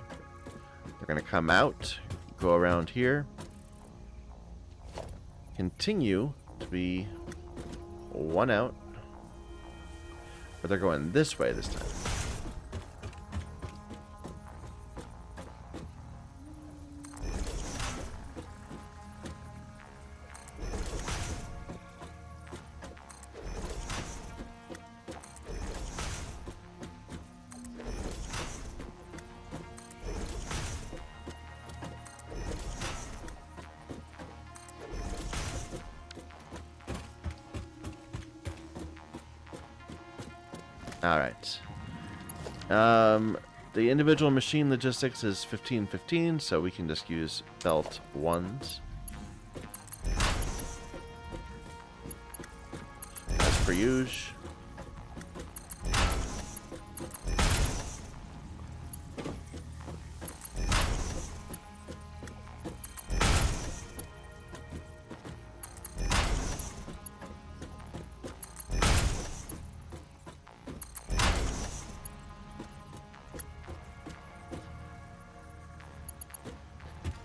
They're going to come out, go around here, continue to be one out, but they're going this way this time. Alright. The individual machine logistics is 1515, so we can just use belt 1s. As per usual.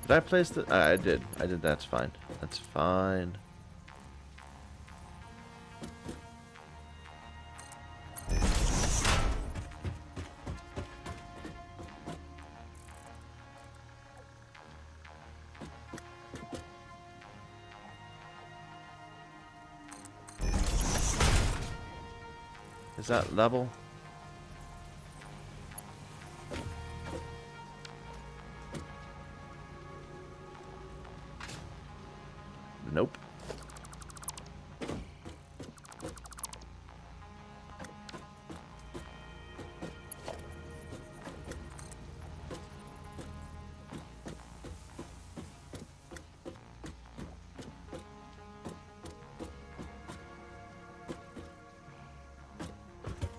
Did I place the... I did. I did. That's fine. That's fine. Is that level? Nope.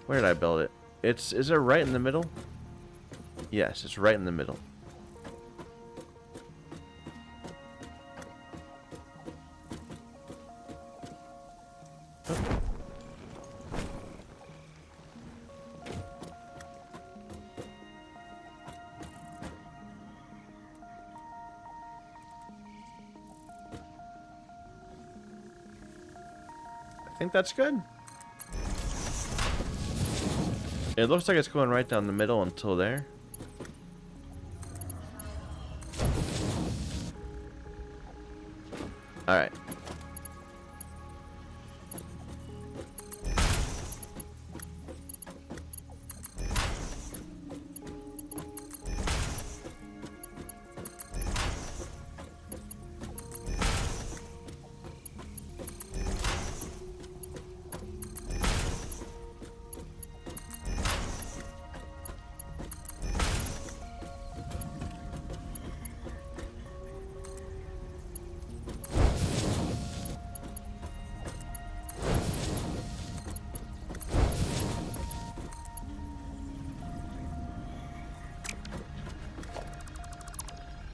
Where did I build it? Is it right in the middle? Yes, it's right in the middle. think that's good. It looks like it's going right down the middle until there. Alright.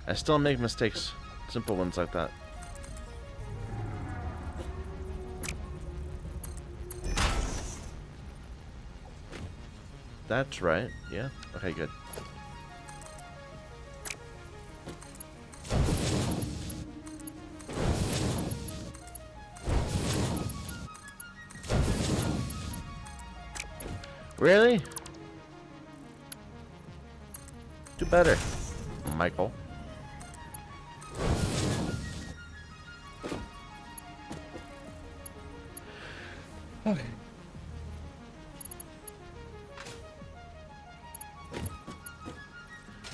I still make mistakes. Simple ones like that. That's right. Yeah. Okay, good. Really? Do better, Michael. Okay.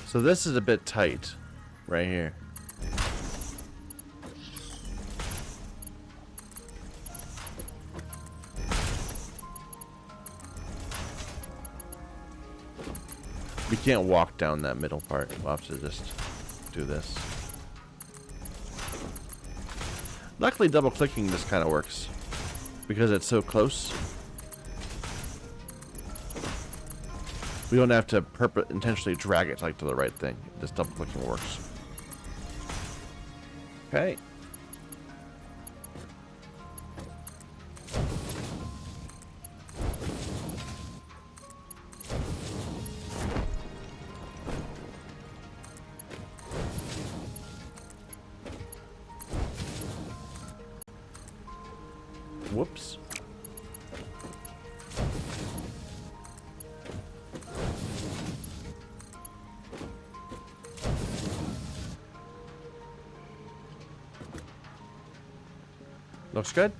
So this is a bit tight right here. We can't walk down that middle part. We'll have to just do this. Luckily, double clicking this kind of works because it's so close. We don't have to intentionally drag it like to the right thing. This double clicking works. Okay. Whoops. Looks good.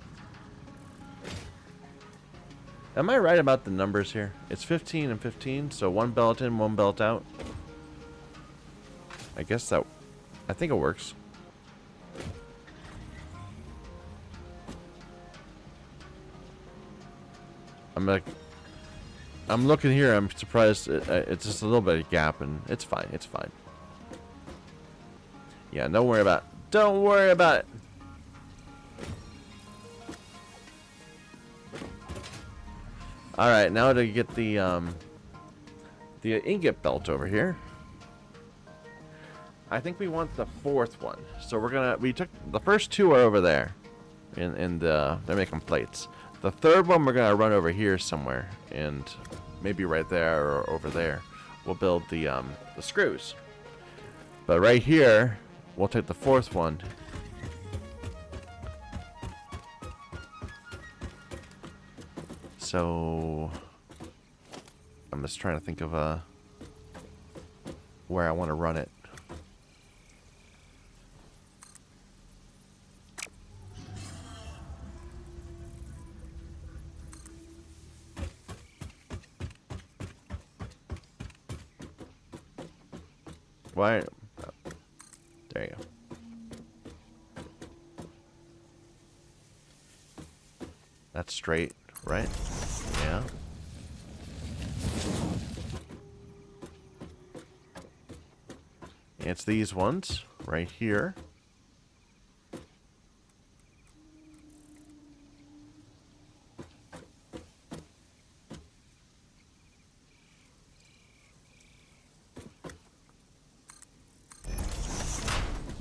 Am I right about the numbers here? It's 15 and 15, so one belt in, one belt out. I guess that... I think it works. I'm looking here, I'm surprised. It's just a little bit of gap, and it's fine, it's fine. Yeah, don't worry about it. Don't worry about it. Alright, now to get the ingot belt over here. I think we want the fourth one. So we took, the first two are over there. They're making plates. The third one we're gonna run over here somewhere. And maybe right there or over there. We'll build the screws. But right here, we'll take the fourth one. So I'm just trying to think of where I want to run it. Why? Oh, there you go. That's straight, right? Yeah. It's these ones right here.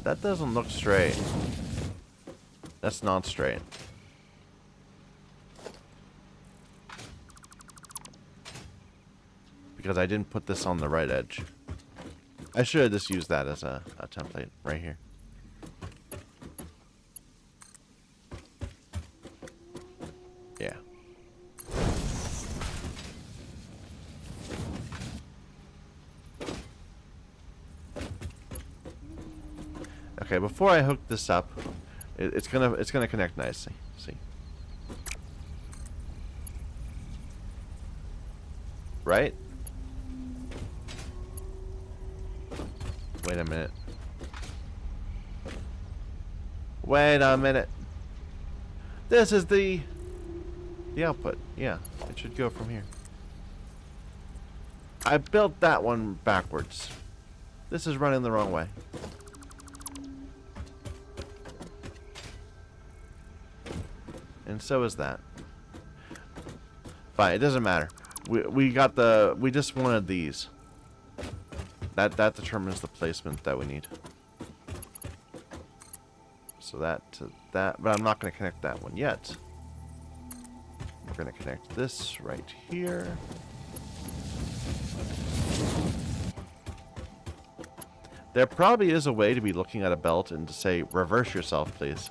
That doesn't look straight. That's not straight. Because I didn't put this on the right edge. I should have just used that as a template right here. Okay, before I hook this up, it's gonna connect nicely. See? Right? Wait a minute. Wait a minute. This is the output. Yeah, it should go from here. I built that one backwards. This is running the wrong way. And so is that. Fine, it doesn't matter. We just wanted these. That determines the placement that we need. So that to that, but I'm not going to connect that one yet. We're going to connect this right here. There probably is a way to be looking at a belt and to say, reverse yourself, please.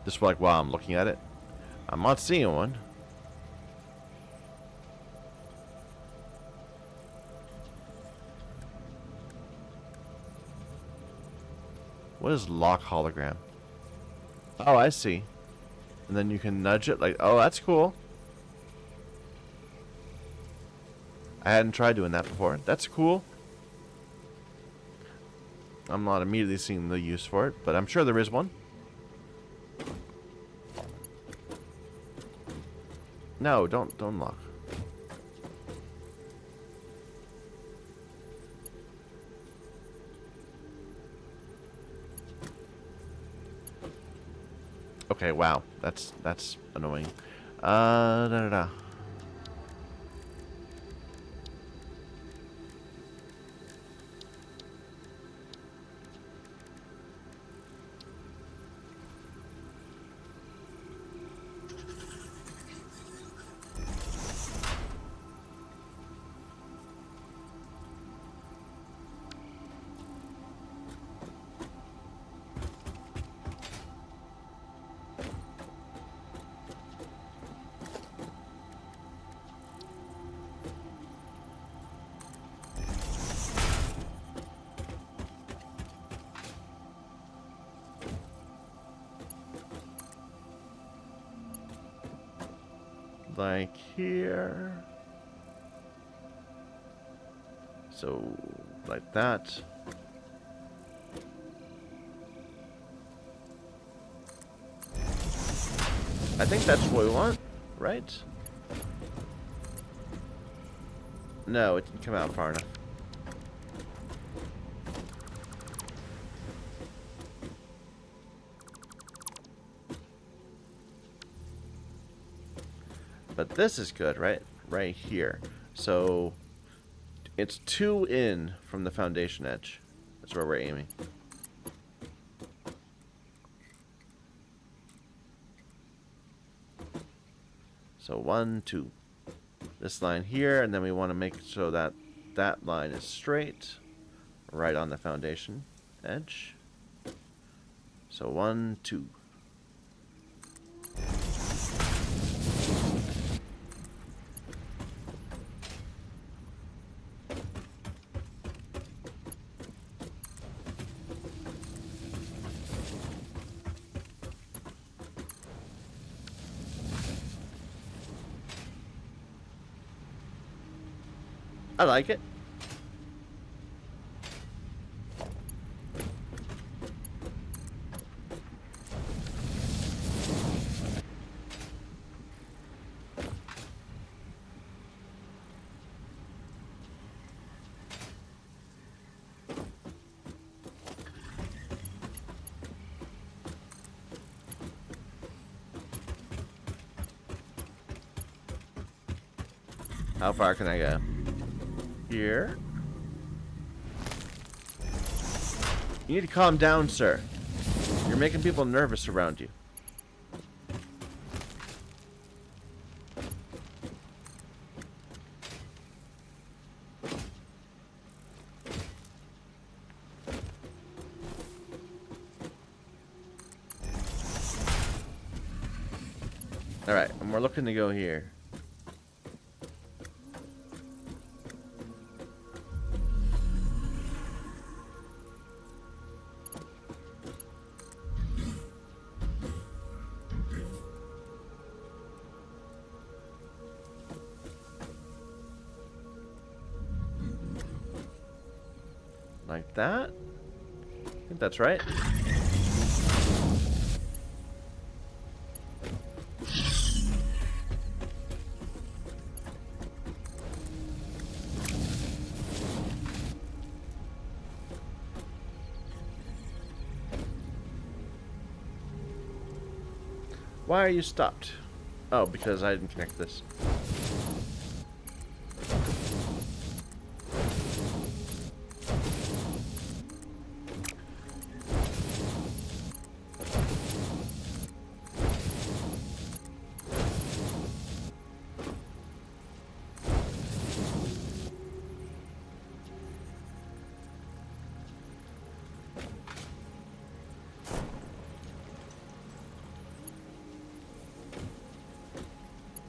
Just like while I'm looking at it. I'm not seeing one. What is lock hologram? Oh, I see. And then you can nudge it like, oh, that's cool. I hadn't tried doing that before. That's cool. I'm not immediately seeing the use for it, but I'm sure there is one. No, don't lock. Okay, wow. That's annoying. Da da da. Like here. So, like that. I think that's what we want, right? No, it didn't come out far enough. But this is good, right? Right here. So it's 2 in from the foundation edge. That's where we're aiming. So 1, 2. This line here, and then we want to make so that that line is straight, right on the foundation edge. So 1, 2. I like it. How far can I go? Here. You need to calm down, sir. You're making people nervous around you. Alright, and we're looking to go here. Like that. I think that's right. Why are you stopped? Oh, because I didn't connect this.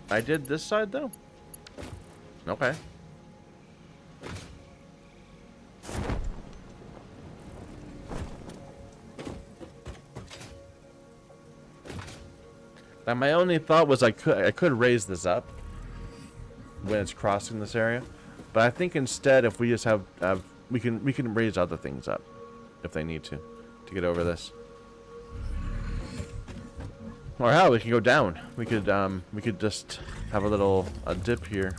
I did this side, though? Okay. Now, my only thought was I could raise this up when it's crossing this area, but I think instead, if we just have we can raise other things up if they need to get over this. Or hell, we can go down. We could just have a little dip here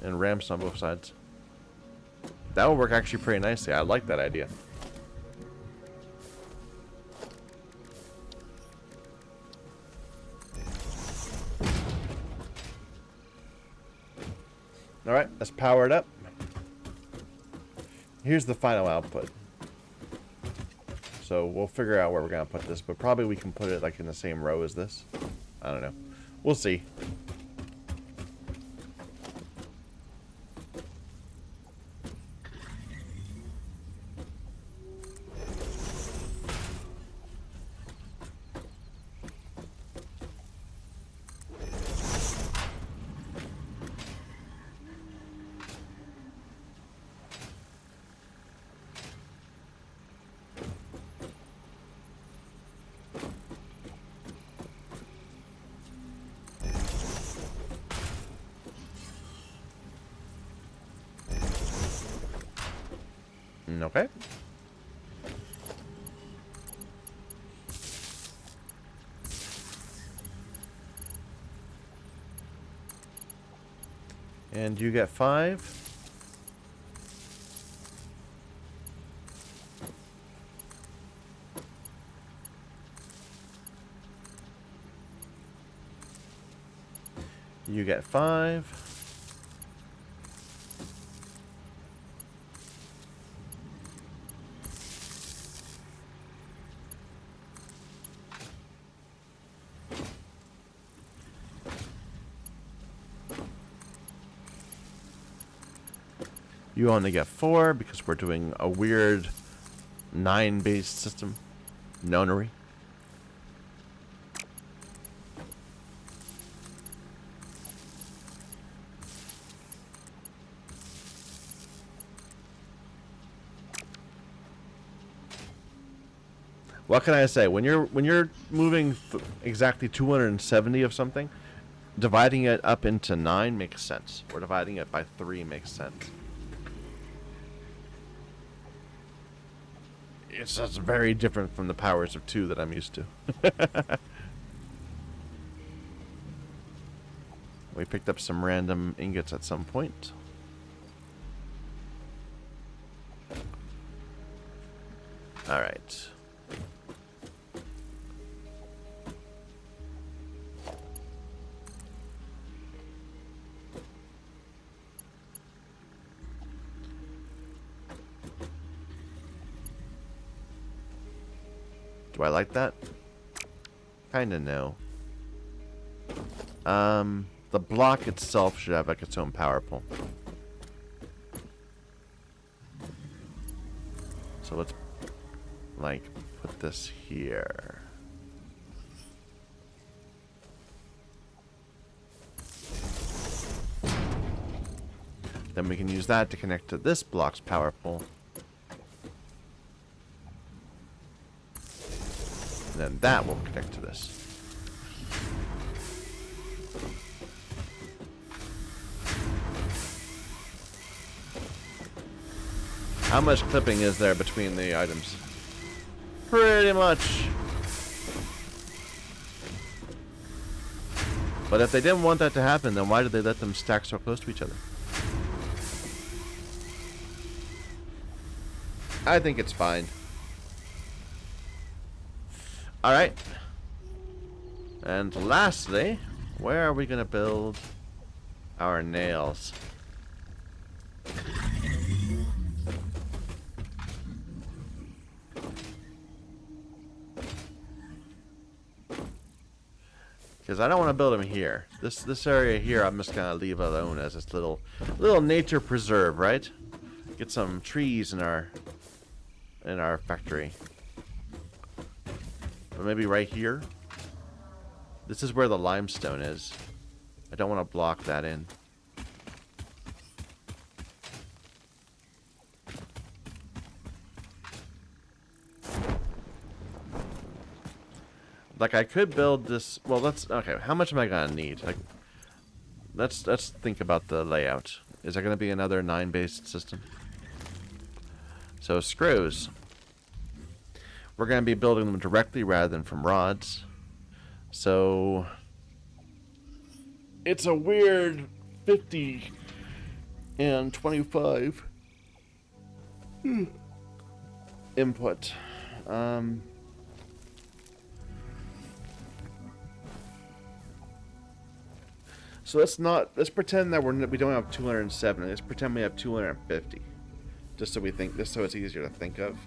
and ramps on both sides. That would work actually pretty nicely. I like that idea. All right, let's power it up. Here's the final output. So we'll figure out where we're gonna put this, but probably we can put it like in the same row as this. I don't know. We'll see. Okay. And you get 5. You get 5. You only get 4 because we're doing a weird 9-based system. Nonary. What can I say? When you're moving exactly 270 of something, dividing it up into 9 makes sense. Or dividing it by 3 makes sense. It's just very different from the powers of 2 that I'm used to. We picked up some random ingots at some point. All right. Do I like that? Kinda no. The block itself should have like its own power pole. So let's like put this here. Then we can use that to connect to this block's power pole. And then that will connect to this. How much clipping is there between the items? Pretty much. But if they didn't want that to happen, then why did they let them stack so close to each other? I think it's fine. Alright. And lastly, where are we going to build our nails? Because I don't want to build them here. This area here, I'm just gonna leave alone as this little nature preserve, right? Get some trees in our factory. But maybe right here. This is where the limestone is. I don't want to block that in. Like, I could build this... Well, let's... Okay, how much am I going to need? Like, let's think about the layout. Is there going to be another 9-based system? So, screws. We're going to be building them directly rather than from rods. So... It's a weird 50 and 25 input. So let's pretend that we don't have 270. Let's pretend we have 250. Just so it's easier to think of.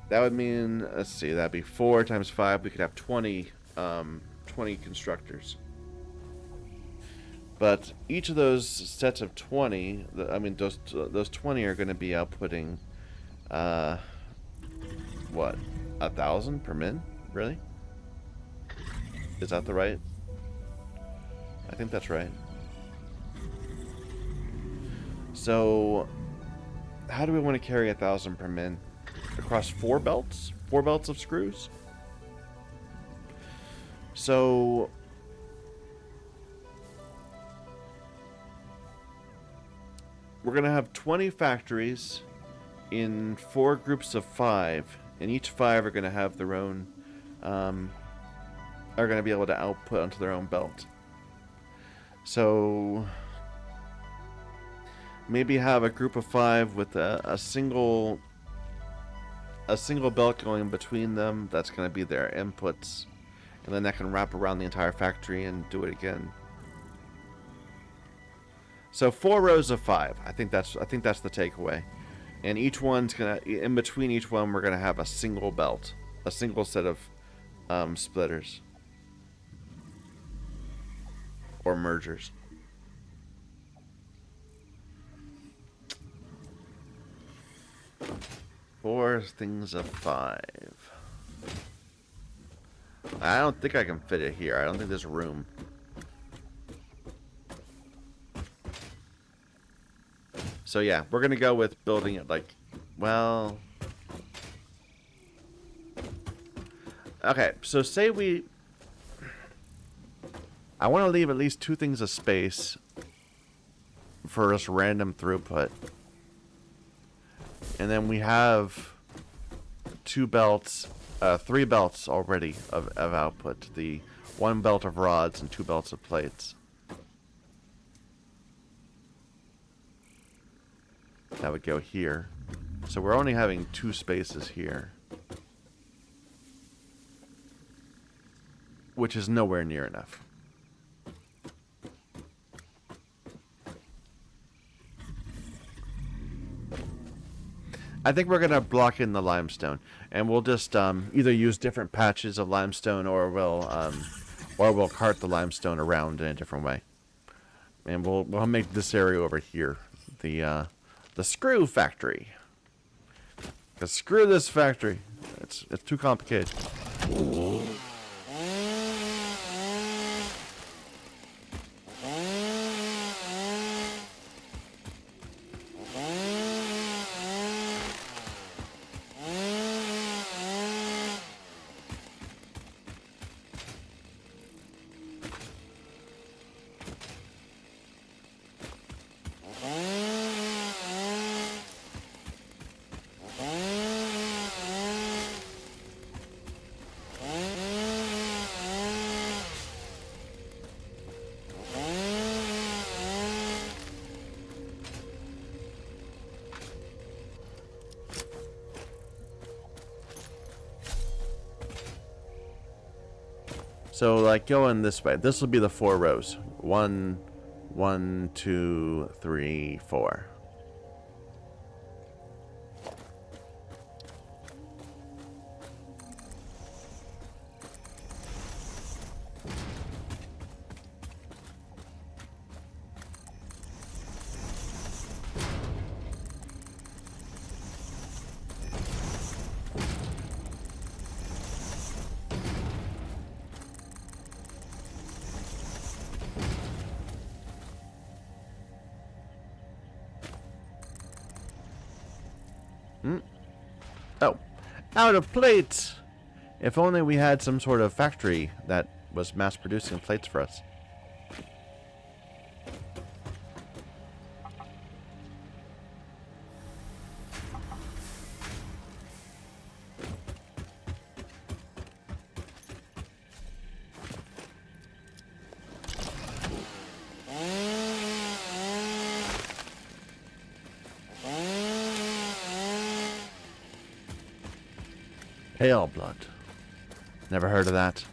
That would mean, let's see, that'd be 4 times 5. We could have 20 constructors. But each of those sets of 20, those 20 are going to be outputting, what, 1,000 per min? Really? Is that the right? I think that's right. So, how do we want to carry 1,000 per min? Across 4 belts? 4 belts of screws? So... we're going to have 20 factories in 4 groups of 5. And each 5 are going to have their own... are going to be able to output onto their own belt. So... maybe have a group of 5 with a single belt going between them. That's going to be their inputs. And then that can wrap around the entire factory and do it again. So 4 rows of 5. I think that's the takeaway. And each one's gonna, in between each one, we're gonna have a single belt, a single set of splitters or mergers. Four things of 5. I don't think I can fit it here. I don't think there's room. So yeah, we're going to go with building it like, well... Okay, so say I want to leave at least 2 things of space for this random throughput. And then we have 3 belts already of output. The 1 belt of rods and 2 belts of plates. That would go here. So we're only having 2 spaces here. Which is nowhere near enough. I think we're going to block in the limestone. And we'll just either use different patches of limestone or we'll cart the limestone around in a different way. And we'll make this area over here the screw factory. Because screw this factory. It's too complicated. So, like, going this way. This will be the 4 rows. 1, 1, 2, 3, 4. Oh, out of plates! If only we had some sort of factory that was mass producing plates for us. Pale blood. Never heard of that.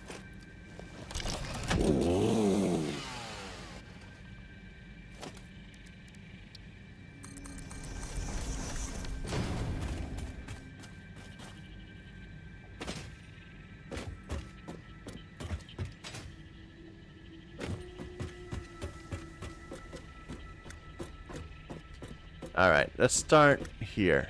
Alright, let's start here.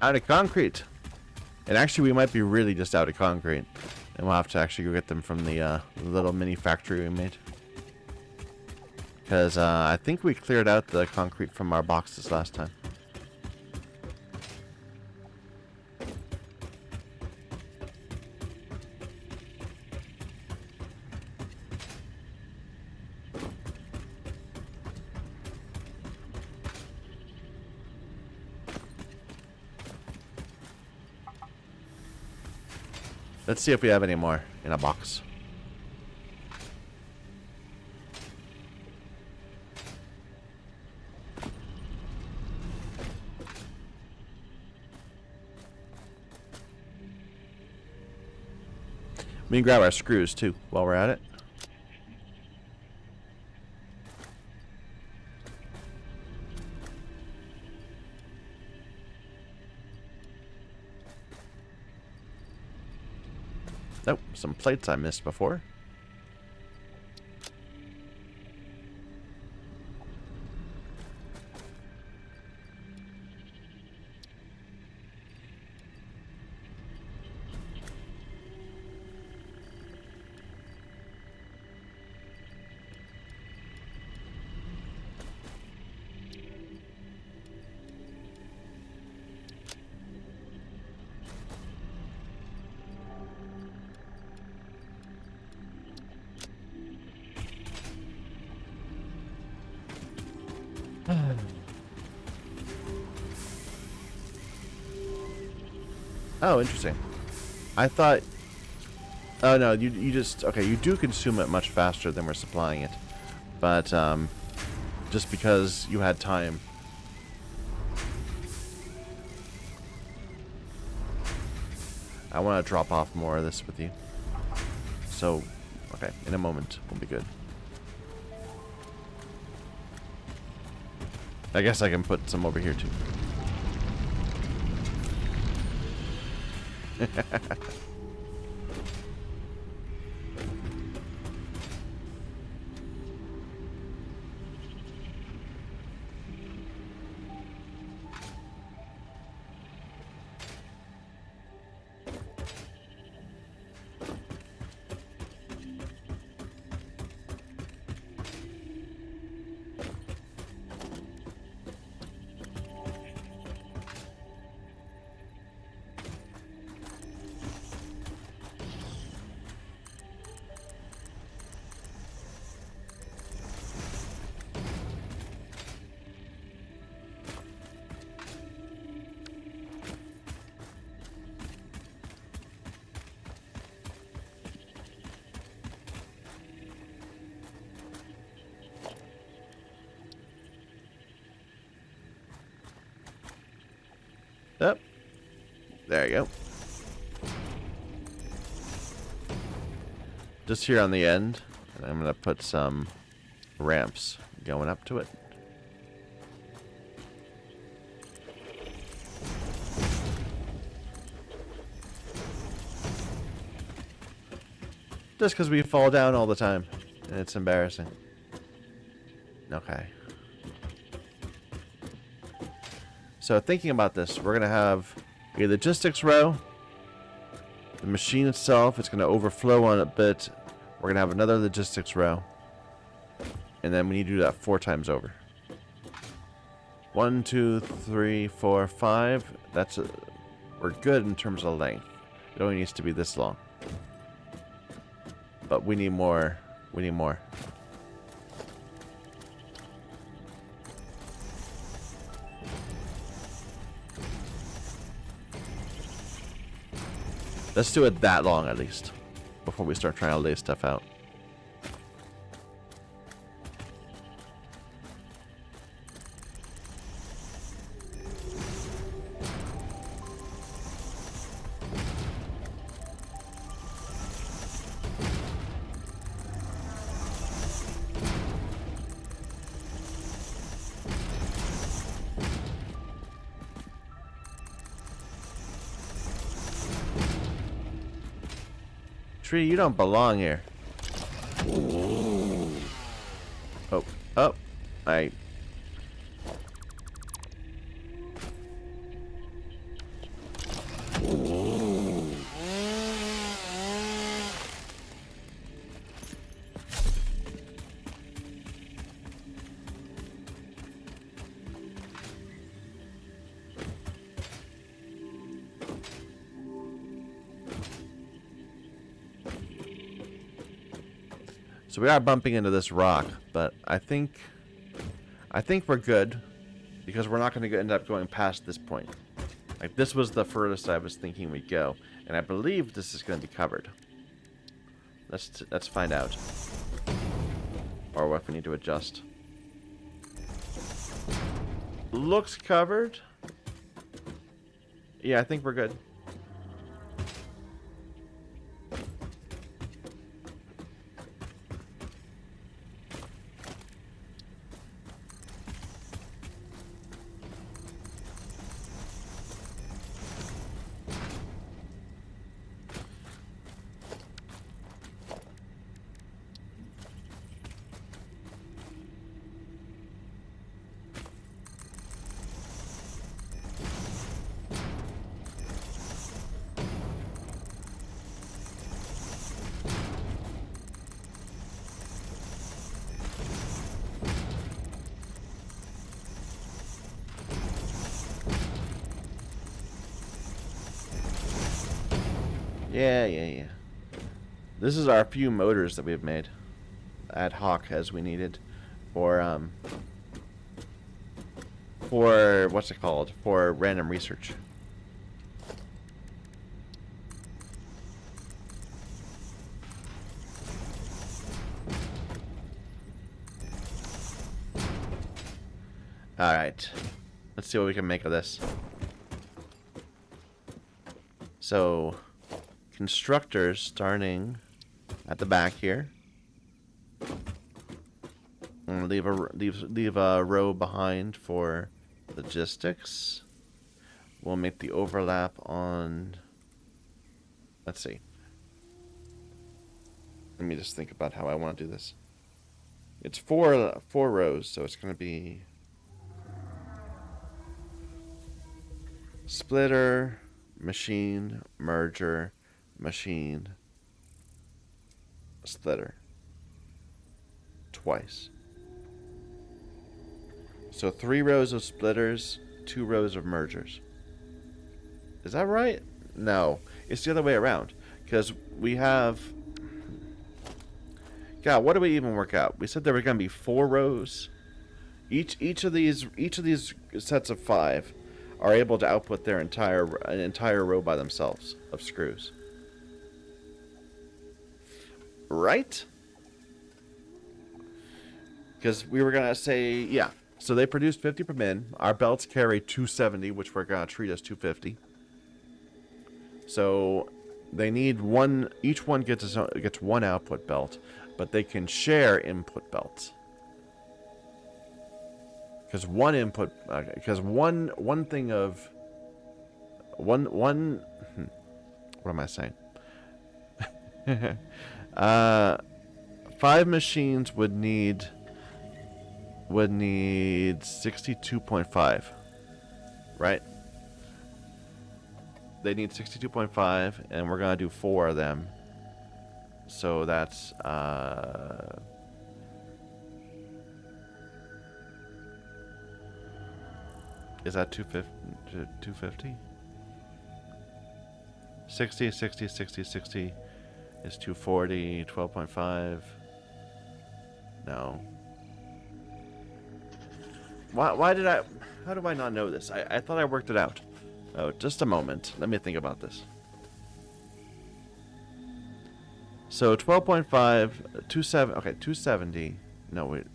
Out of concrete. And actually, we might be really just out of concrete. And we'll have to actually go get them from the little mini factory we made. Because I think we cleared out the concrete from our boxes last time. Let's see if we have any more in a box. We can grab our screws too while we're at it. Nope, some plates I missed before. Oh, interesting. I thought... Oh, no, you just... Okay, you do consume it much faster than we're supplying it. But, just because you had time. I want to drop off more of this with you. So, okay, in a moment, we'll be good. I guess I can put some over here, too. Up. There you go. Just here on the end, I'm going to put some ramps going up to it. Just because we fall down all the time, and it's embarrassing. Okay. So thinking about this, we're going to have a logistics row. The machine itself is going to overflow on a bit. We're going to have another logistics row. And then we need to do that 4 times over. 1, 2, 3, 4, 5. We're good in terms of length. It only needs to be this long. But we need more. We need more. Let's do it that long at least, before we start trying to lay stuff out. Tree, you don't belong here. Oh, oh, So we are bumping into this rock, but I think we're good because we're not going to end up going past this point. Like, this was the furthest I was thinking we'd go, and I believe this is going to be covered. Let's find out, or what if we need to adjust. Looks covered. Yeah, I think we're good. Yeah. This is our few motors that we've made, ad hoc as we needed, for what's it called? For random research. All right, let's see what we can make of this. So, constructors starting at the back here. I'm gonna leave a row behind for logistics. We'll make the overlap on. Let's see. Let me just think about how I want to do this. It's four rows, so it's gonna be splitter, machine, merger, machine, splitter. Twice. So 3 rows of splitters, 2 rows of mergers. Is that right? No. It's the other way around. Because we have... God, what do we even work out? We said there were going to be 4 rows. Each of these sets of 5 are able to output an entire row by themselves of screws. Right? Because we were going to say, yeah. So they produce 50 per min. Our belts carry 270, which we're going to treat as 250. So they need one. Each one gets one output belt, but they can share input belts. Because one input, because one thing of one. What am I saying? 5 machines would need 62.5, right? They need 62.5, and we're gonna do 4 of them. So that's is that 250? 60 is 240. 12.5. No. Why did I... How do I not know this? I thought I worked it out. Oh, just a moment. Let me think about this. So 12.5, 27... Okay, 270. No, wait.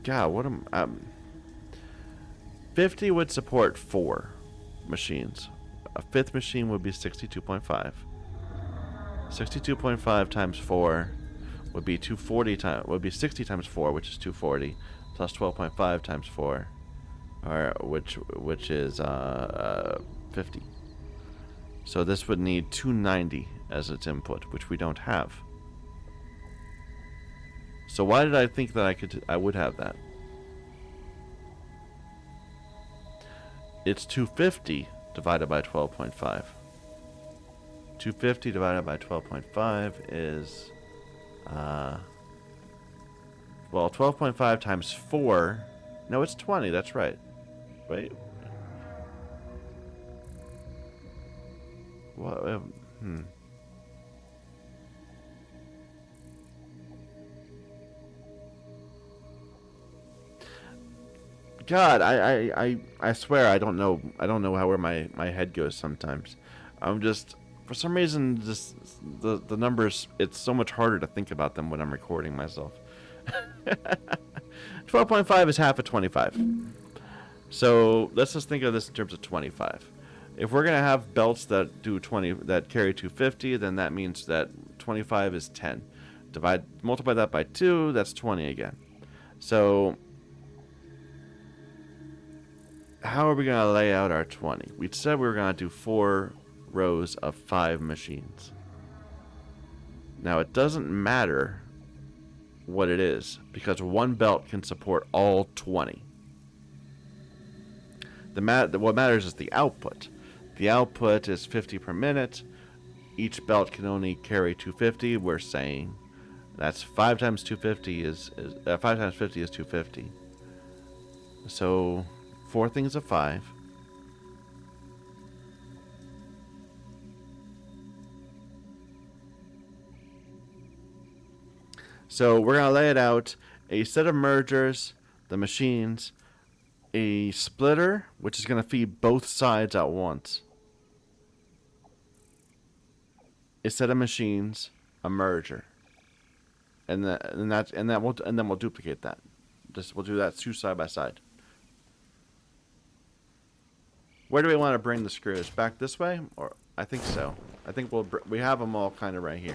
God, what am... 50 would support 4 machines. A 5th machine would be 62.5. 62.5 times 4 would be 240 times, would be 60 times 4, which is 240, plus 12.5 times 4, or which is 50. So this would need 290 as its input, which we don't have. So why did I think that I would have that? It's 250 divided by 12.5. 250 divided by 12.5 is, well, 12.5 times 4. No, it's 20. That's right. Wait. What? God, I swear I don't know where my head goes sometimes. I'm just, for some reason, just the numbers, it's so much harder to think about them when I'm recording myself. 12.5 is half of 25. So let's just think of this in terms of 25. If we're gonna have belts that do 20, that carry 250, then that means that 25 is 10. Multiply that by 2, that's 20 again. So how are we going to lay out our 20? We said we were going to do 4 rows of 5 machines. Now, it doesn't matter what it is, because one belt can support all 20. What matters is the output. The output is 50 per minute. Each belt can only carry 250. We're saying that's 5 times 250 5 times 50 is 250. So 4 things of 5. So we're going to lay it out. A set of mergers, the machines, a splitter, which is going to feed both sides at once. A set of machines, a merger. And then we'll duplicate that. We'll do that 2 side by side. Where do we want to bring the screws? Back this way? Or I think so. I think we have them all kind of right here.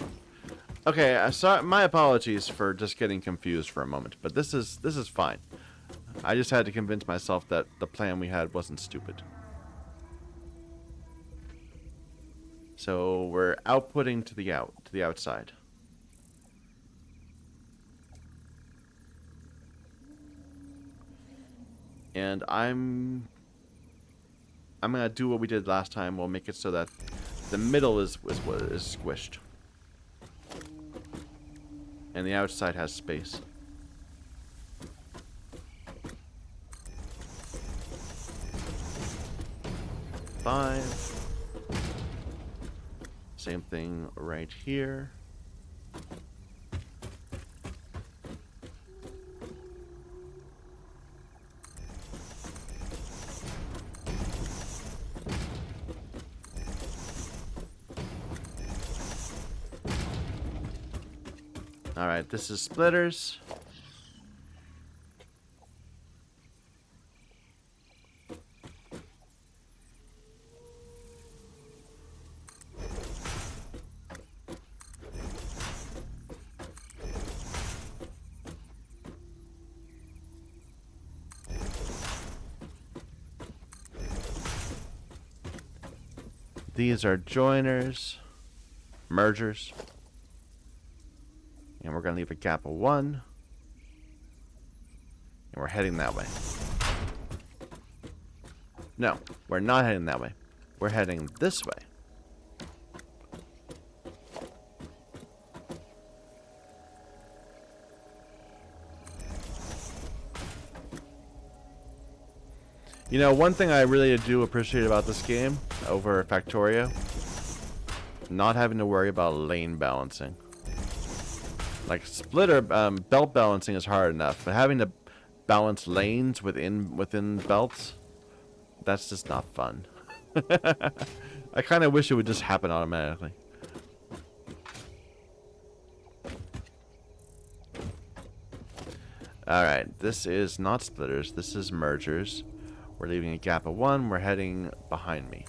Okay, my apologies for just getting confused for a moment, but this is fine. I just had to convince myself that the plan we had wasn't stupid. So we're outputting to the outside. And I'm gonna do what we did last time. We'll make it so that the middle is squished, and the outside has space. Five. Same thing right here. Alright, this is splitters. These are joiners, mergers, and we're going to leave a gap of 1, and we're heading that way. No, we're not heading that way. We're heading this way. You know, one thing I really do appreciate about this game over Factorio, not having to worry about lane balancing. Like splitter belt balancing is hard enough, but having to balance lanes within belts, that's just not fun. I kind of wish it would just happen automatically. Alright, this is not splitters, this is mergers. We're leaving a gap of 1. We're heading behind me.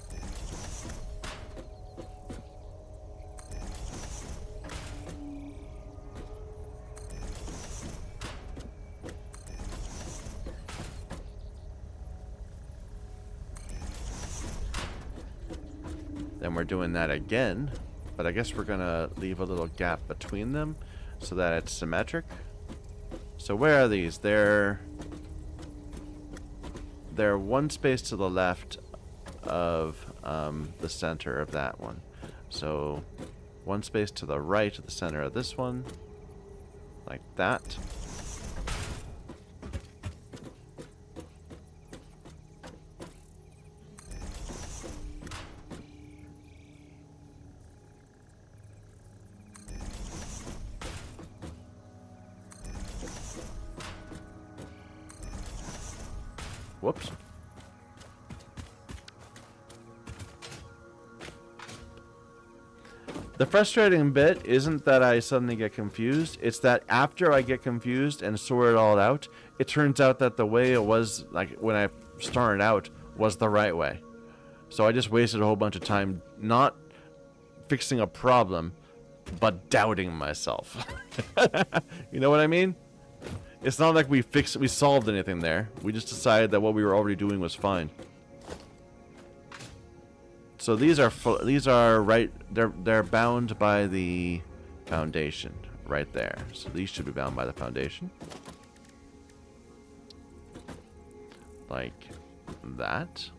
Then we're doing that again. But I guess we're going to leave a little gap between them so that it's symmetric. So where are these? They're one space to the left of the center of that one. So one space to the right of the center of this one. Like that. Whoops. The frustrating bit isn't that I suddenly get confused, it's that after I get confused and sort it all out, it turns out that the way it was, like, when I started out, was the right way. So I just wasted a whole bunch of time not fixing a problem, but doubting myself. You know what I mean? It's not like we solved anything there. We just decided that what we were already doing was fine. So these are right. They're bound by the foundation right there. So these should be bound by the foundation, like that.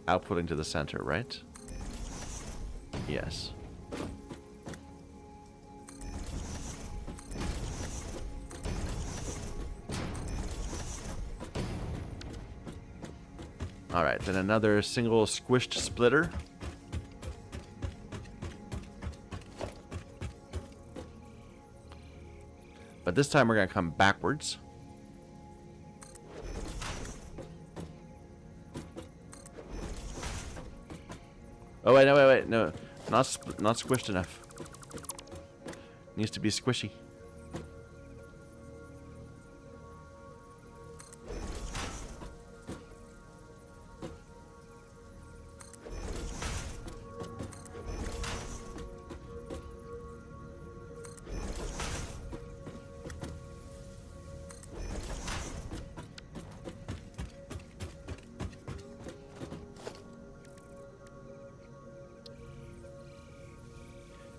Outputting to the center, right? Yes. Alright, then another single squished splitter. But this time we're going to come backwards. Oh, wait, no, wait. No, not squished enough. Needs to be squishy.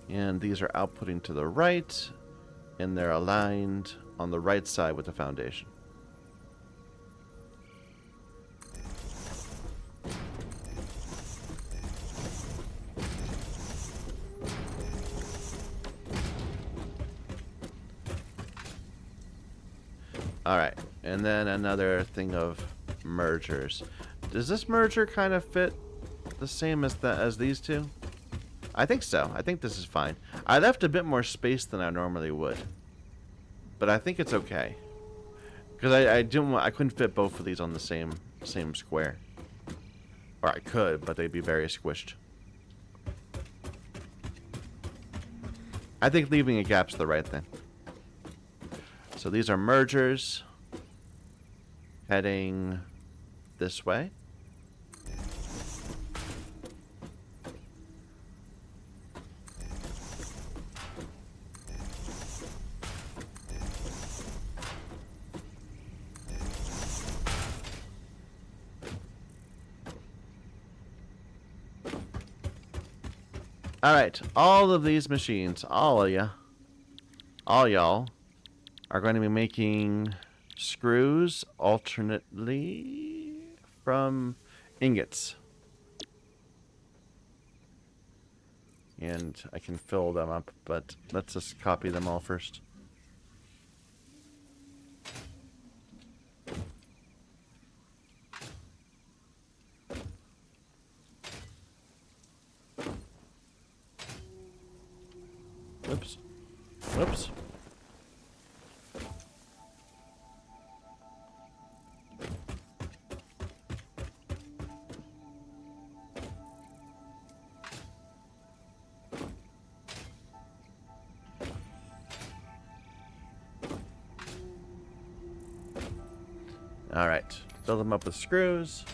And these are outputting to the right, and they're aligned on the right side with the foundation. Alright, and then another thing of mergers. Does this merger kind of fit the same as these two? I think so. I think this is fine. I left a bit more space than I normally would, but I think it's okay because I couldn't fit both of these on the same square, or I could, but they'd be very squished. I think leaving a gap's the right thing. So these are mergers heading this way. Alright, all of these machines, all y'all, are going to be making screws alternately from ingots. And I can fill them up, but let's just copy them all first. Whoops. Whoops. All right, fill them up with screws.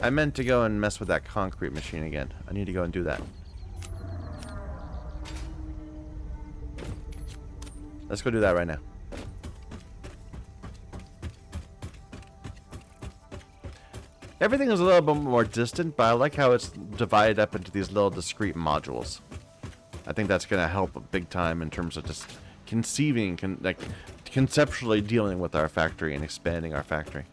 I meant to go and mess with that concrete machine again. I need to go and do that. Let's go do that right now. Everything is a little bit more distant, but I like how it's divided up into these little discrete modules. I think that's going to help big time in terms of just conceiving, conceptually dealing with our factory and expanding our factory.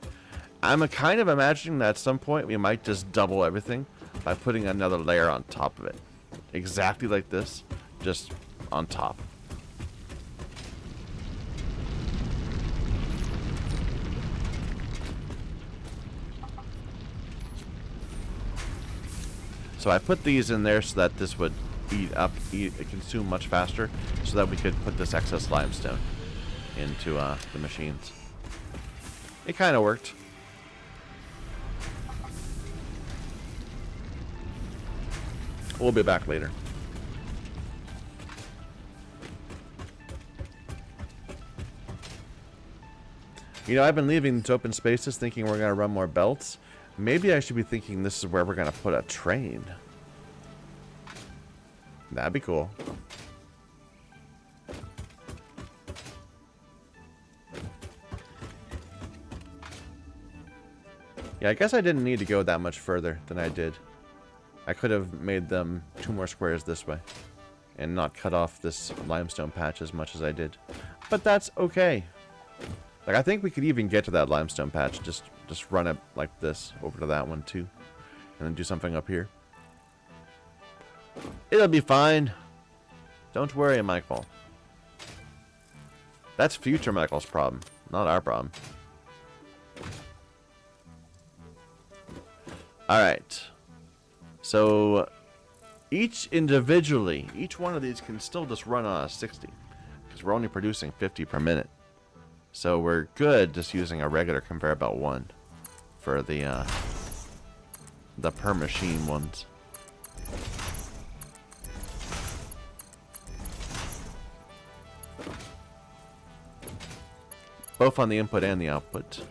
I'm kind of imagining that at some point we might just double everything by putting another layer on top of it. Exactly like this, just on top. So I put these in there so that this would consume much faster, so that we could put this excess limestone into the machines. It kind of worked. We'll be back later. You know, I've been leaving these open spaces thinking we're going to run more belts. Maybe I should be thinking this is where we're going to put a train. That'd be cool. Yeah, I guess I didn't need to go that much further than I did. I could have made them 2 more squares this way and not cut off this limestone patch as much as I did. But that's okay. Like, I think we could even get to that limestone patch. Just run it like this over to that one too. And then do something up here. It'll be fine. Don't worry, Michael. That's future Michael's problem, not our problem. Alright. So, each one of these can still just run on a 60. Because we're only producing 50 per minute. So we're good just using a regular conveyor belt 1 for the per machine ones. Both on the input and the output.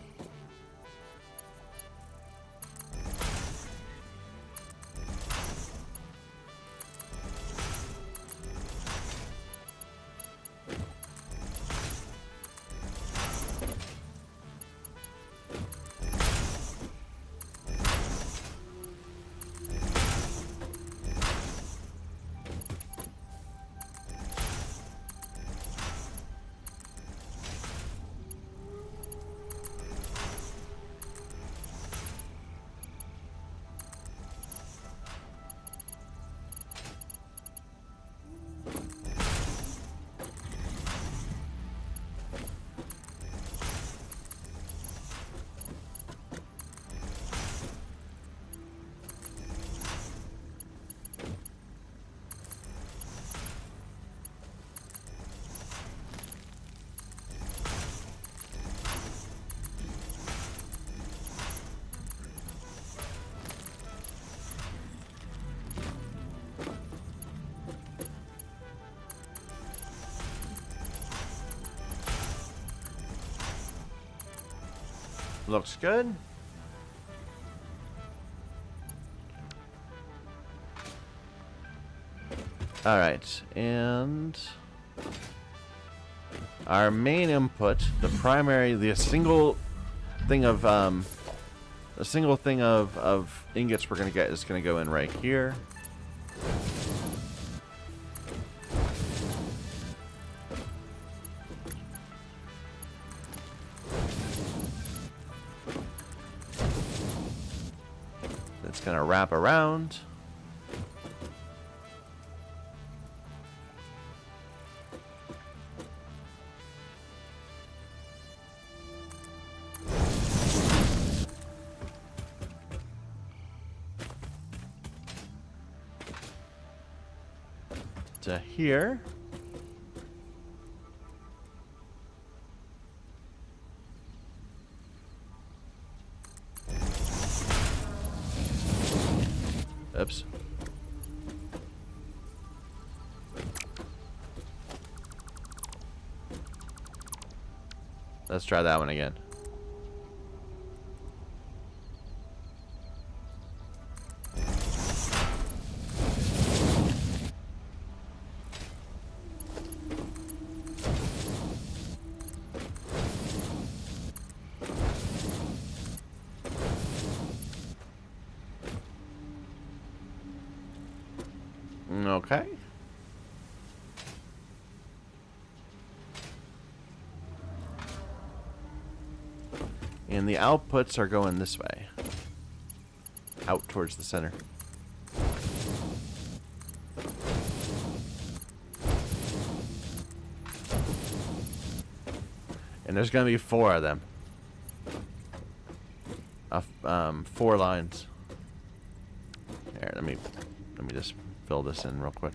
Looks good. Alright, and our main input, the primary, the single thing of ingots we're gonna get is gonna go in right here. It's gonna wrap around. To here. Oops. Let's try that one again. Okay. And the outputs are going this way. Out towards the center. And there's going to be 4 of them. 4 lines. Here, let me just fill this in real quick.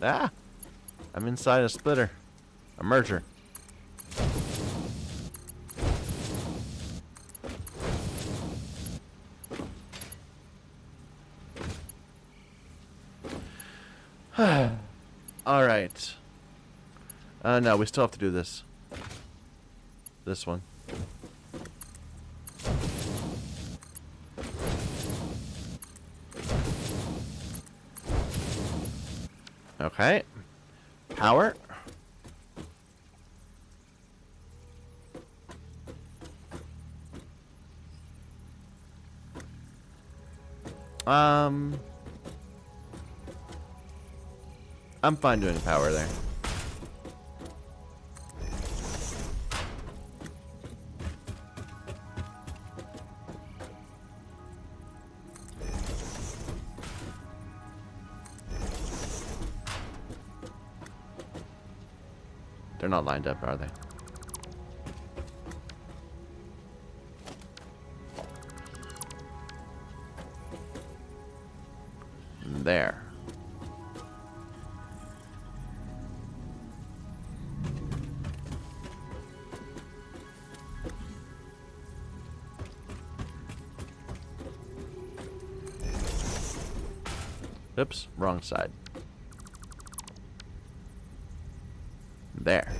Ah! I'm inside a splitter. A merger. Alright. No, we still have to do this. This one. Okay. Power. I'm fine doing power there. They're not lined up, are they? There. Oops, wrong side. There.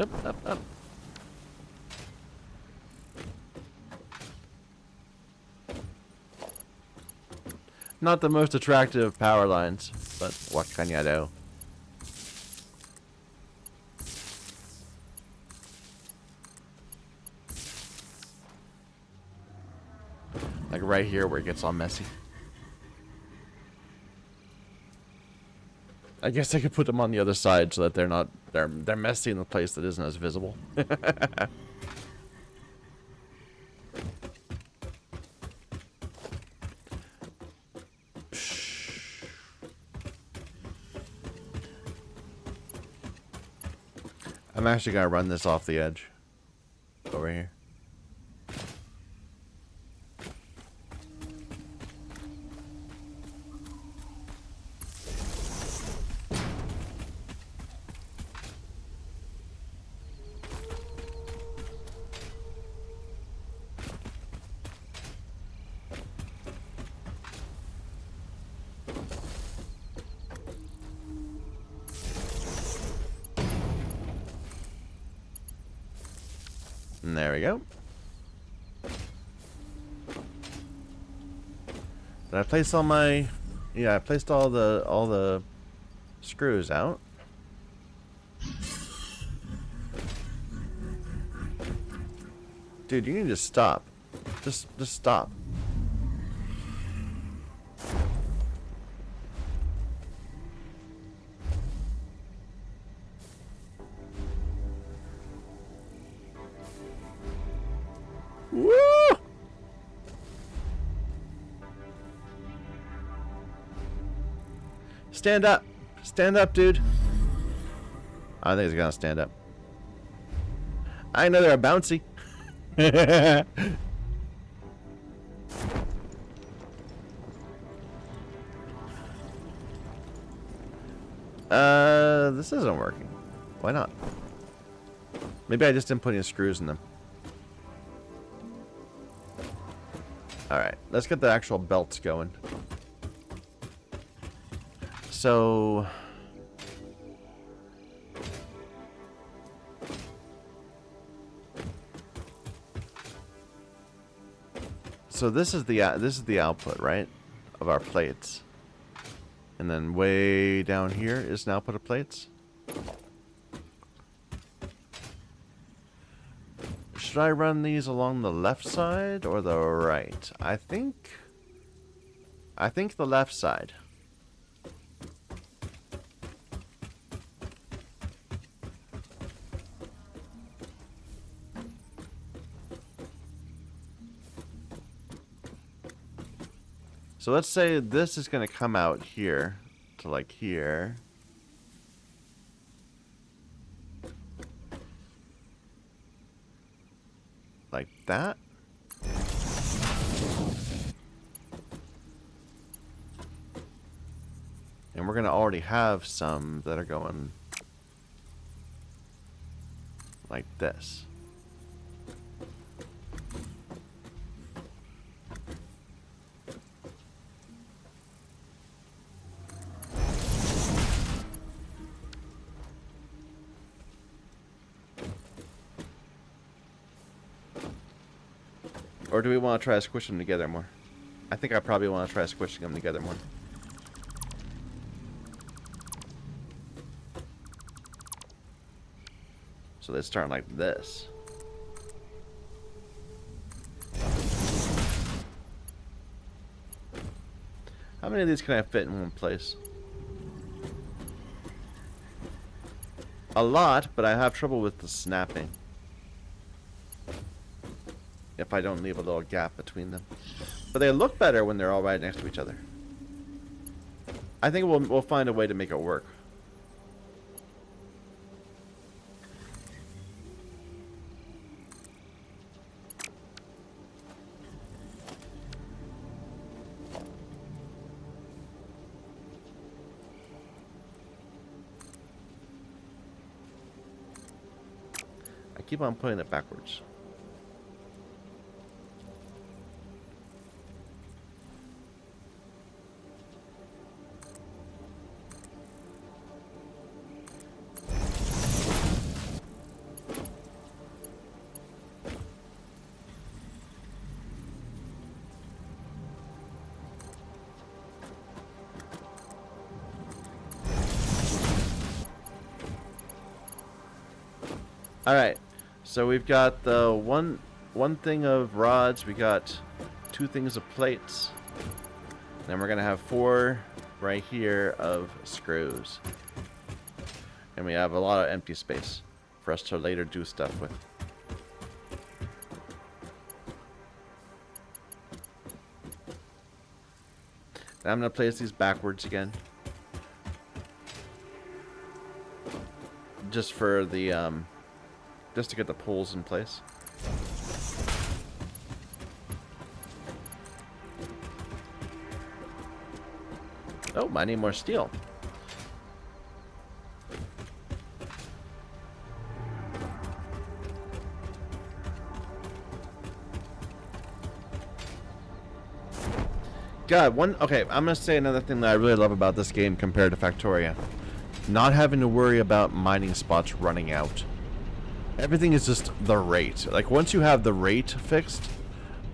Up, up, up. Not the most attractive power lines, but what can you do? Like right here where it gets all messy. I guess I could put them on the other side so that they're messy in the place that isn't as visible. I'm actually gonna run this off the edge. Over here. And there we go. Did I place all my... Yeah, I placed all the screws out. Dude, you need to stop. Just stop. Woo! Stand up. Stand up, dude. I think he's gonna stand up. I know they're bouncy. This isn't working. Why not? Maybe I just didn't put any screws in them. Alright, let's get the actual belts going. So... So this is the output, right? Of our plates. And then way down here is an output of plates. Should I run these along the left side or the right? I think the left side. So let's say this is going to come out here to like here. Like that. And we're going to already have some that are going like this. Or do we want to try to squish them together more? I think I probably want to try squishing them together more. So they start like this. How many of these can I fit in one place? A lot, but I have trouble with the snapping. If I don't leave a little gap between them. But they look better when they're all right next to each other. I think we'll find a way to make it work. I keep on putting it backwards. Alright. So we've got the one thing of rods, we got 2 things of plates. Then we're gonna have 4 right here of screws. And we have a lot of empty space for us to later do stuff with. Now I'm gonna place these backwards again. Just for the just to get the poles in place. Oh, I need more steel. God, okay, I'm gonna say another thing that I really love about this game compared to Factoria. Not having to worry about mining spots running out. Everything is just the rate. Like once you have the rate fixed,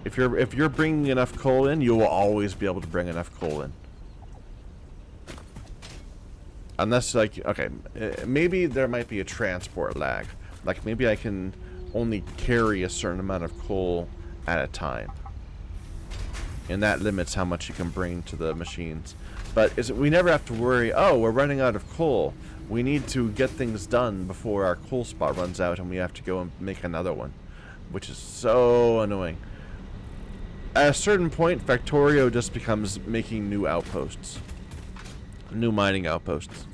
if you're bringing enough coal in, you will always be able to bring enough coal in. Unless like, okay, maybe there might be a transport lag. Like maybe I can only carry a certain amount of coal at a time. And that limits how much you can bring to the machines. But we never have to worry, oh, we're running out of coal. We need to get things done before our coal spot runs out and we have to go and make another one. Which is so annoying. At a certain point, Factorio just becomes making new outposts. New mining outposts.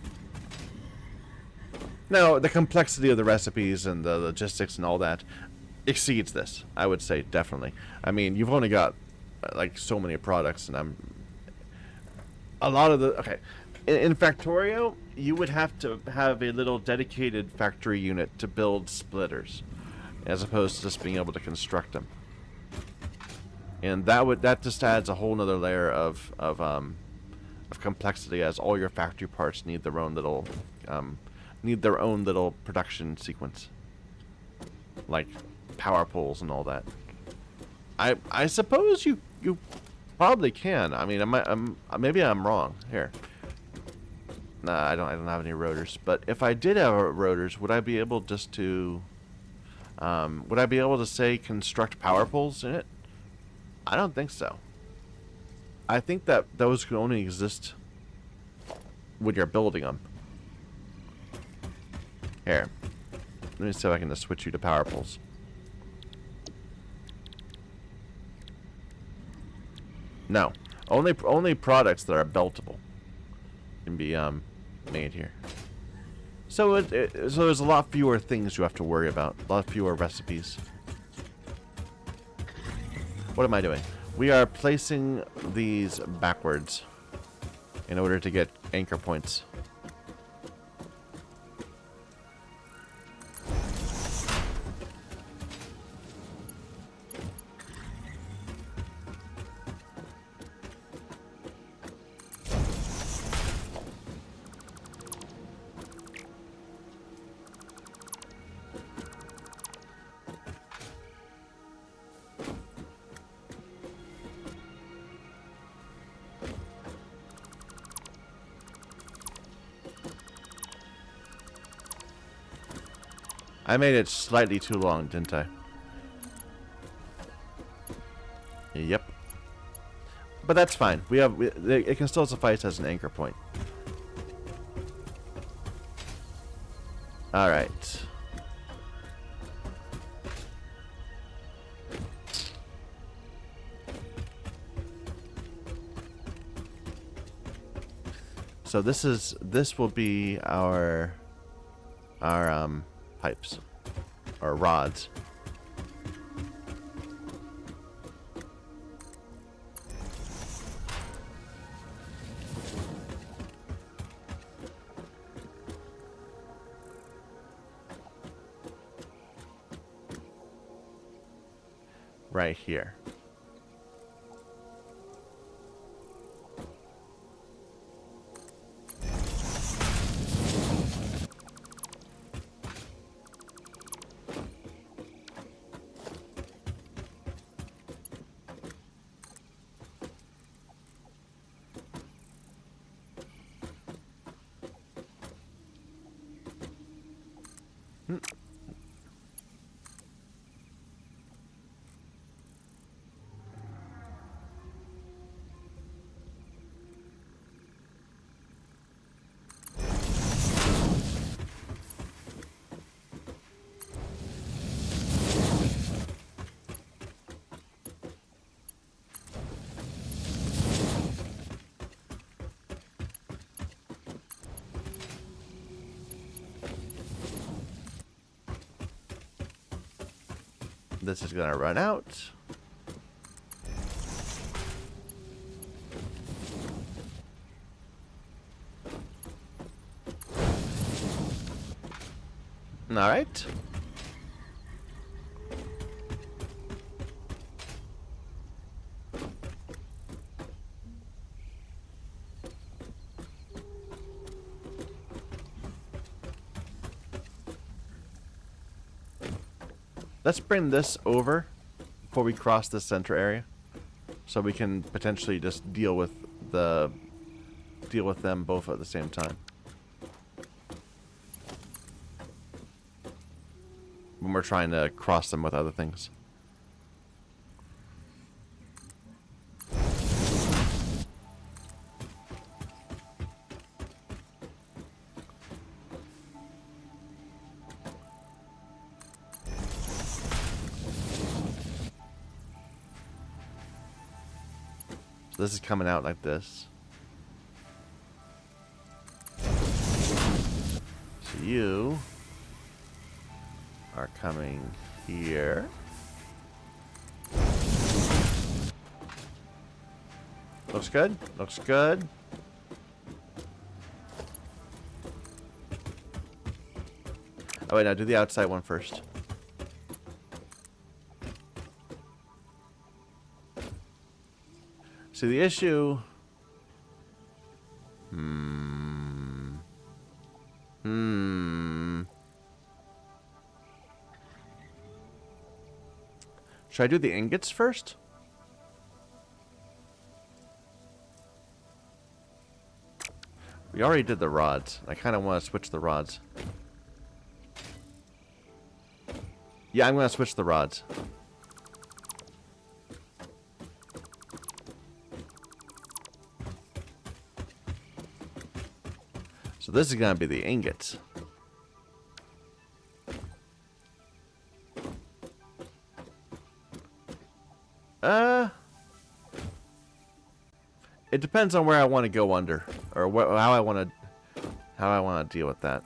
Now, the complexity of the recipes and the logistics and all that exceeds this, I would say, definitely. I mean, you've only got like so many products, and a lot of the okay. In Factorio, you would have to have a little dedicated factory unit to build splitters, as opposed to just being able to construct them. And that just adds a whole nother layer of complexity, as all your factory parts need their own little production sequence, like power poles and all that. I suppose you probably can. I mean, maybe I'm wrong here. Nah, I don't have any rotors. But if I did have rotors, would I be able just to would I be able to say construct power poles in it? I don't think so. I think that those can only exist when you're building them. Here, let me see if I can just switch you to power poles. No, only products that are beltable can be made here. So so there's a lot fewer things you have to worry about, a lot fewer recipes. What am I doing? We are placing these backwards in order to get anchor points. I made it slightly too long, didn't I? Yep. But that's fine. It can still suffice as an anchor point. All right. So this will be our pipes or rods. Right here. This is going to run out. All right. Let's bring this over before we cross the center area, so we can potentially just deal with them both at the same time when we're trying to cross them with other things. So this is coming out like this. So you are coming here. Looks good. Looks good. Oh wait, now do the outside one first. See, the issue... Should I do the ingots first? We already did the rods. I kind of want to switch the rods. Yeah, I'm going to switch the rods. So this is going to be the ingots. It depends on where I want to go under, or how I want to deal with that.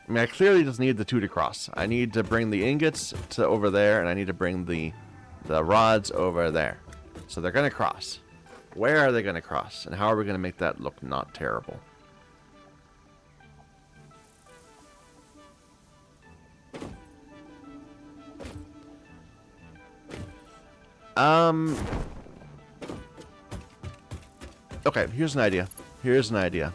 I mean, I clearly just need the two to cross. I need to bring the ingots to over there, and I need to bring the rods over there. So they're going to cross. Where are they going to cross? And how are we going to make that look not terrible? Okay, here's an idea. Here's an idea.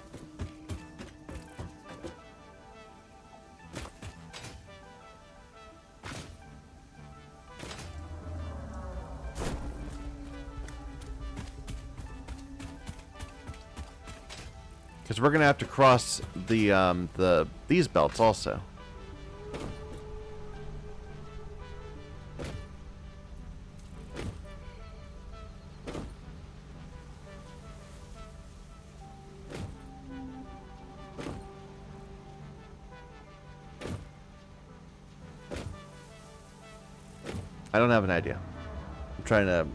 Because we're gonna have to cross these belts also. I don't have an idea. I'm trying to...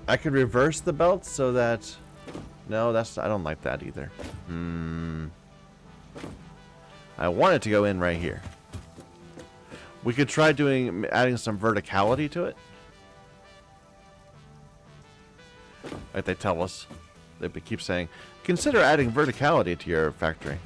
I could reverse the belts so that... No, that's... I don't like that either. I want it to go in right here. We could try adding some verticality to it. Like they tell us. They keep saying, consider adding verticality to your factory.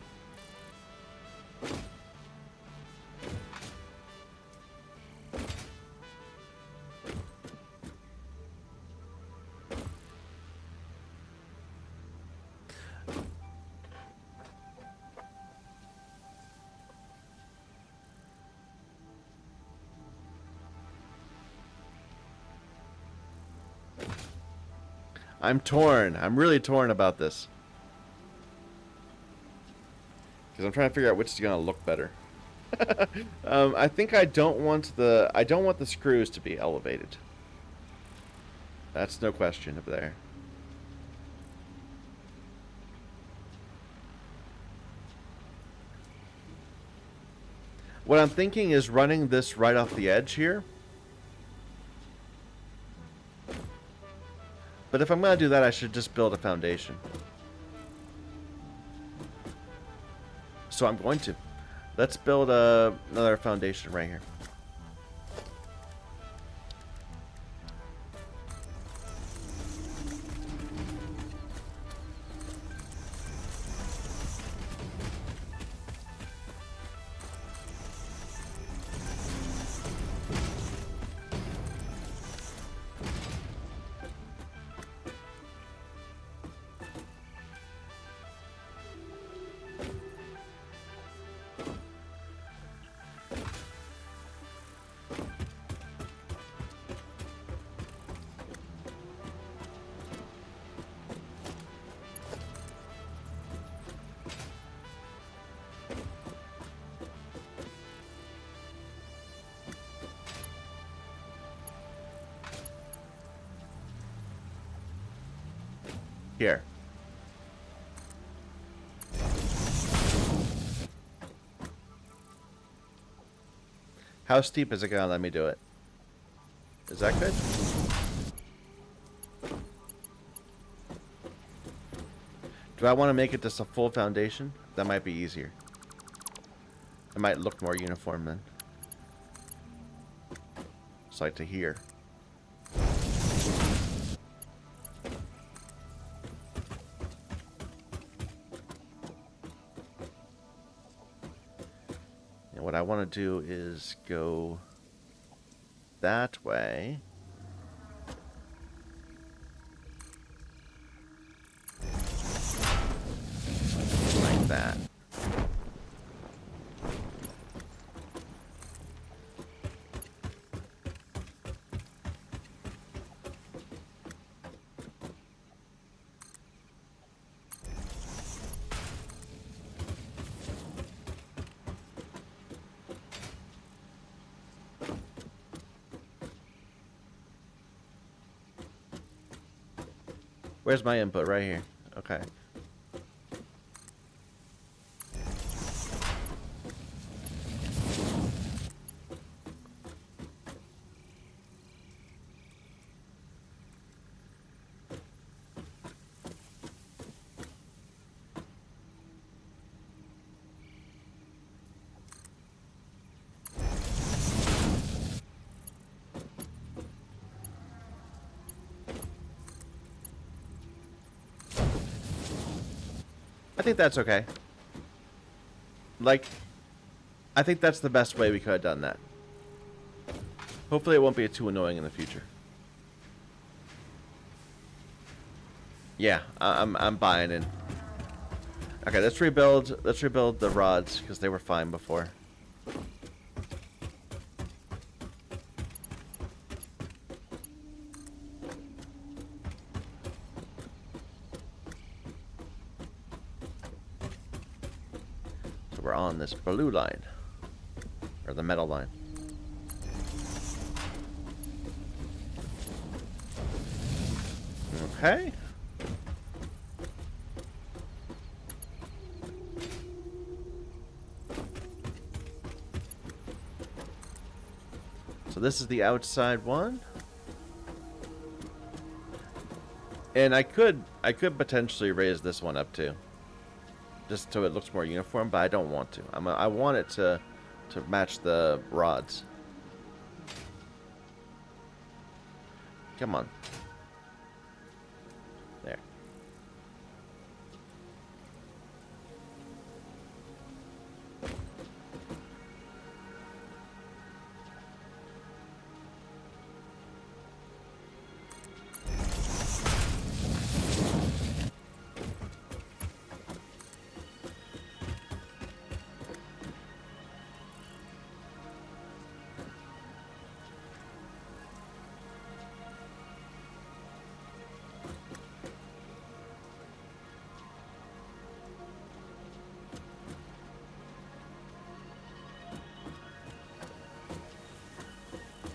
I'm torn. I'm really torn about this. Because I'm trying to figure out which is going to look better. I think I don't want the screws to be elevated. That's no question up there. What I'm thinking is running this right off the edge here. But if I'm going to do that, I should just build a foundation. So I'm going to. Let's build another foundation right here. Here. How steep is it gonna let me do it? Is that good? Do I want to make it just a full foundation? That might be easier. It might look more uniform then. It's like to here. And what I want to do is go that way. Like that. Where's my input? Right here. Okay. I think that's okay. Like, I think that's the best way we could have done that. Hopefully it won't be too annoying in the future. Yeah, I'm buying in. Okay, let's rebuild the rods because they were fine before. So we're on this blue line, or the metal line. Okay. So this is the outside one. And I could potentially raise this one up too. Just so it looks more uniform, but I don't want to. I want it to match the rods. Come on. There.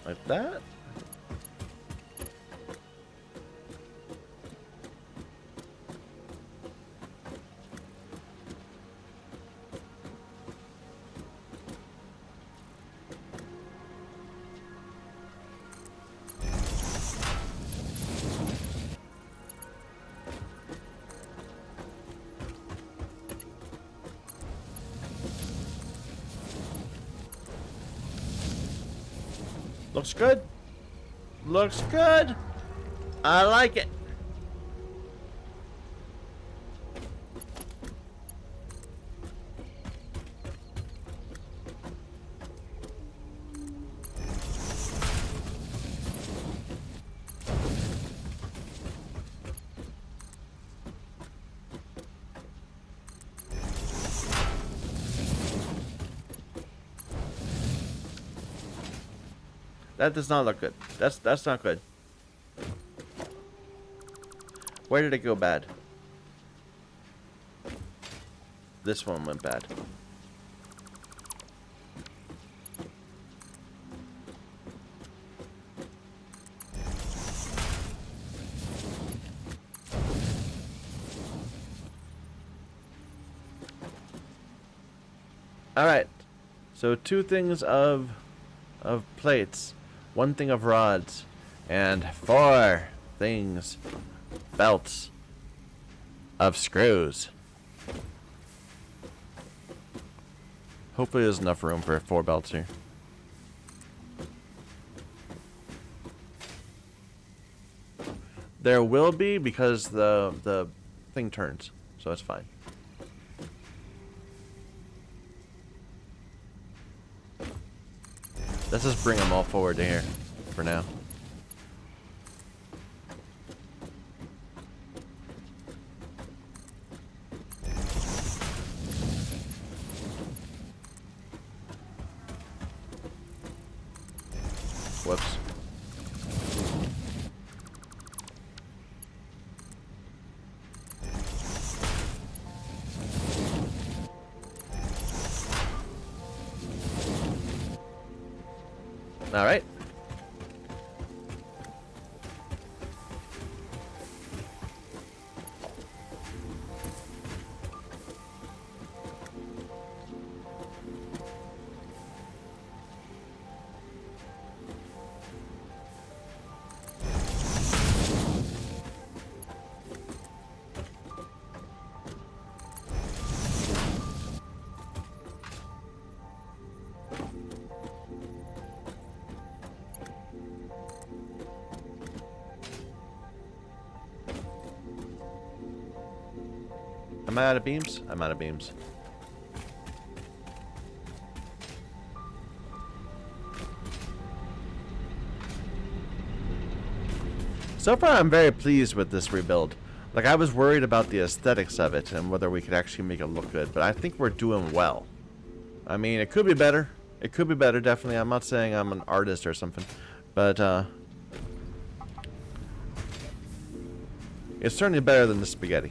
Like that. Looks good. Looks good. I like it. That does not look good. That's not good. Where did it go bad? This one went bad. All right. So 2 things of plates, 1 thing of rods, and 4 things, belts of screws. Hopefully there's enough room for 4 belts here. There will be, because the thing turns, so it's fine. Let's just bring them all forward to here for now. Whoops. All right. Am I out of beams? I'm out of beams. So far, I'm very pleased with this rebuild. Like, I was worried about the aesthetics of it and whether we could actually make it look good, but I think we're doing well. I mean, it could be better. It could be better, definitely. I'm not saying I'm an artist or something, but it's certainly better than the spaghetti.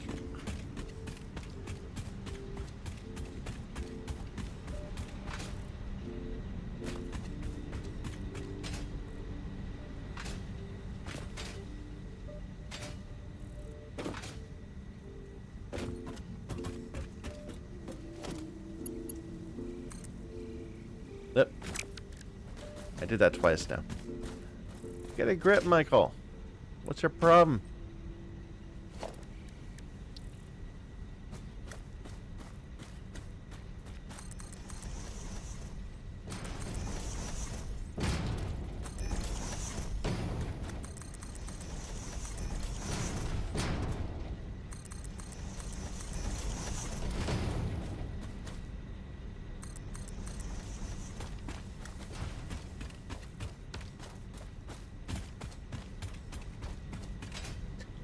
Yep. I did that twice now. Get a grip, Michael. What's your problem?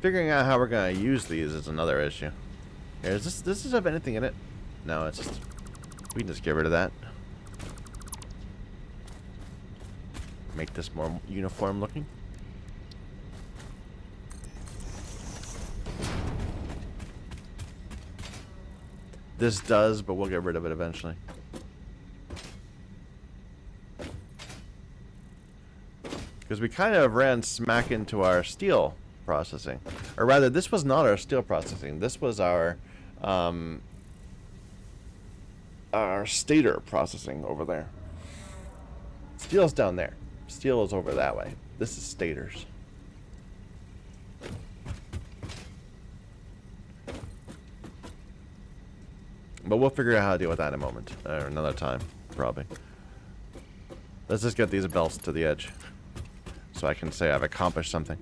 Figuring out how we're gonna use these is another issue. Here, does this have anything in it? No, it's just, we can just get rid of that. Make this more uniform looking. This does, but we'll get rid of it eventually. Because we kind of ran smack into our steel processing. Or rather, this was not our steel processing. This was our stator processing over there. Steel's down there. Steel is over that way. This is stators. But we'll figure out how to deal with that in a moment. Or another time, probably. Let's just get these belts to the edge, so I can say I've accomplished something.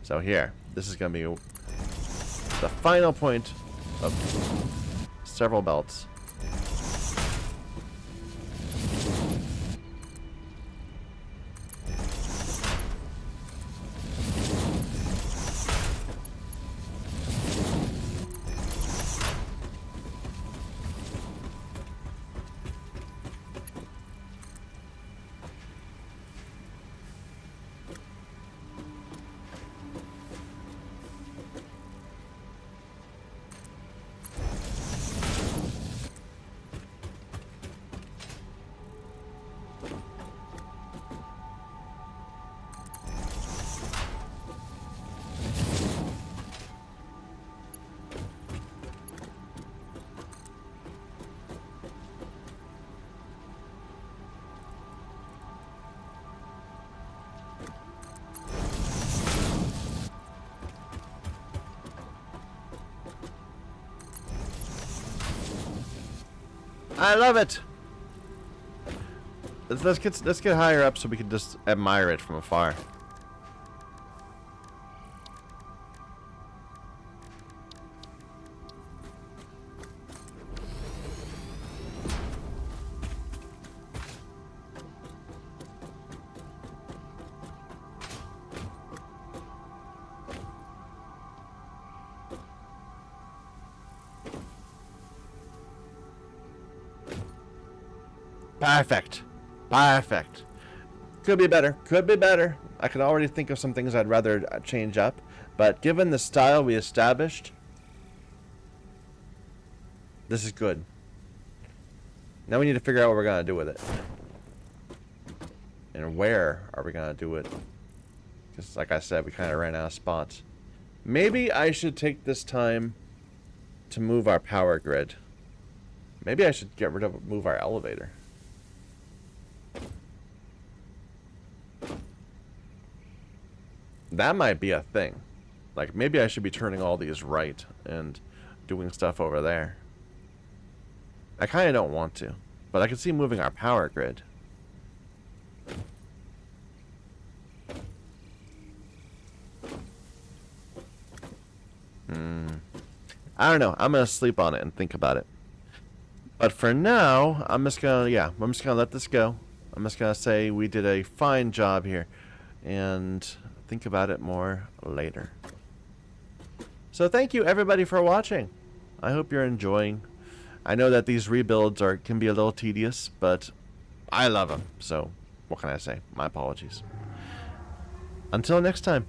So here, this is going to be the final point of several belts. I love it. Let's get higher up so we can just admire it from afar. Perfect. Perfect. Could be better. Could be better. I can already think of some things I'd rather change up. But given the style we established, this is good. Now we need to figure out what we're going to do with it. And where are we going to do it? Because like I said, we kind of ran out of spots. Maybe I should take this time to move our power grid. Maybe I should move our elevator. That might be a thing. Like, maybe I should be turning all these right and doing stuff over there. I kind of don't want to, but I can see moving our power grid. I don't know. I'm going to sleep on it and think about it. But for now, I'm just going to let this go. I'm just going to say we did a fine job here. And think about it more later. So thank you everybody for watching. I hope you're enjoying. I know that these rebuilds can be a little tedious, but I love them. So what can I say? My apologies. Until next time.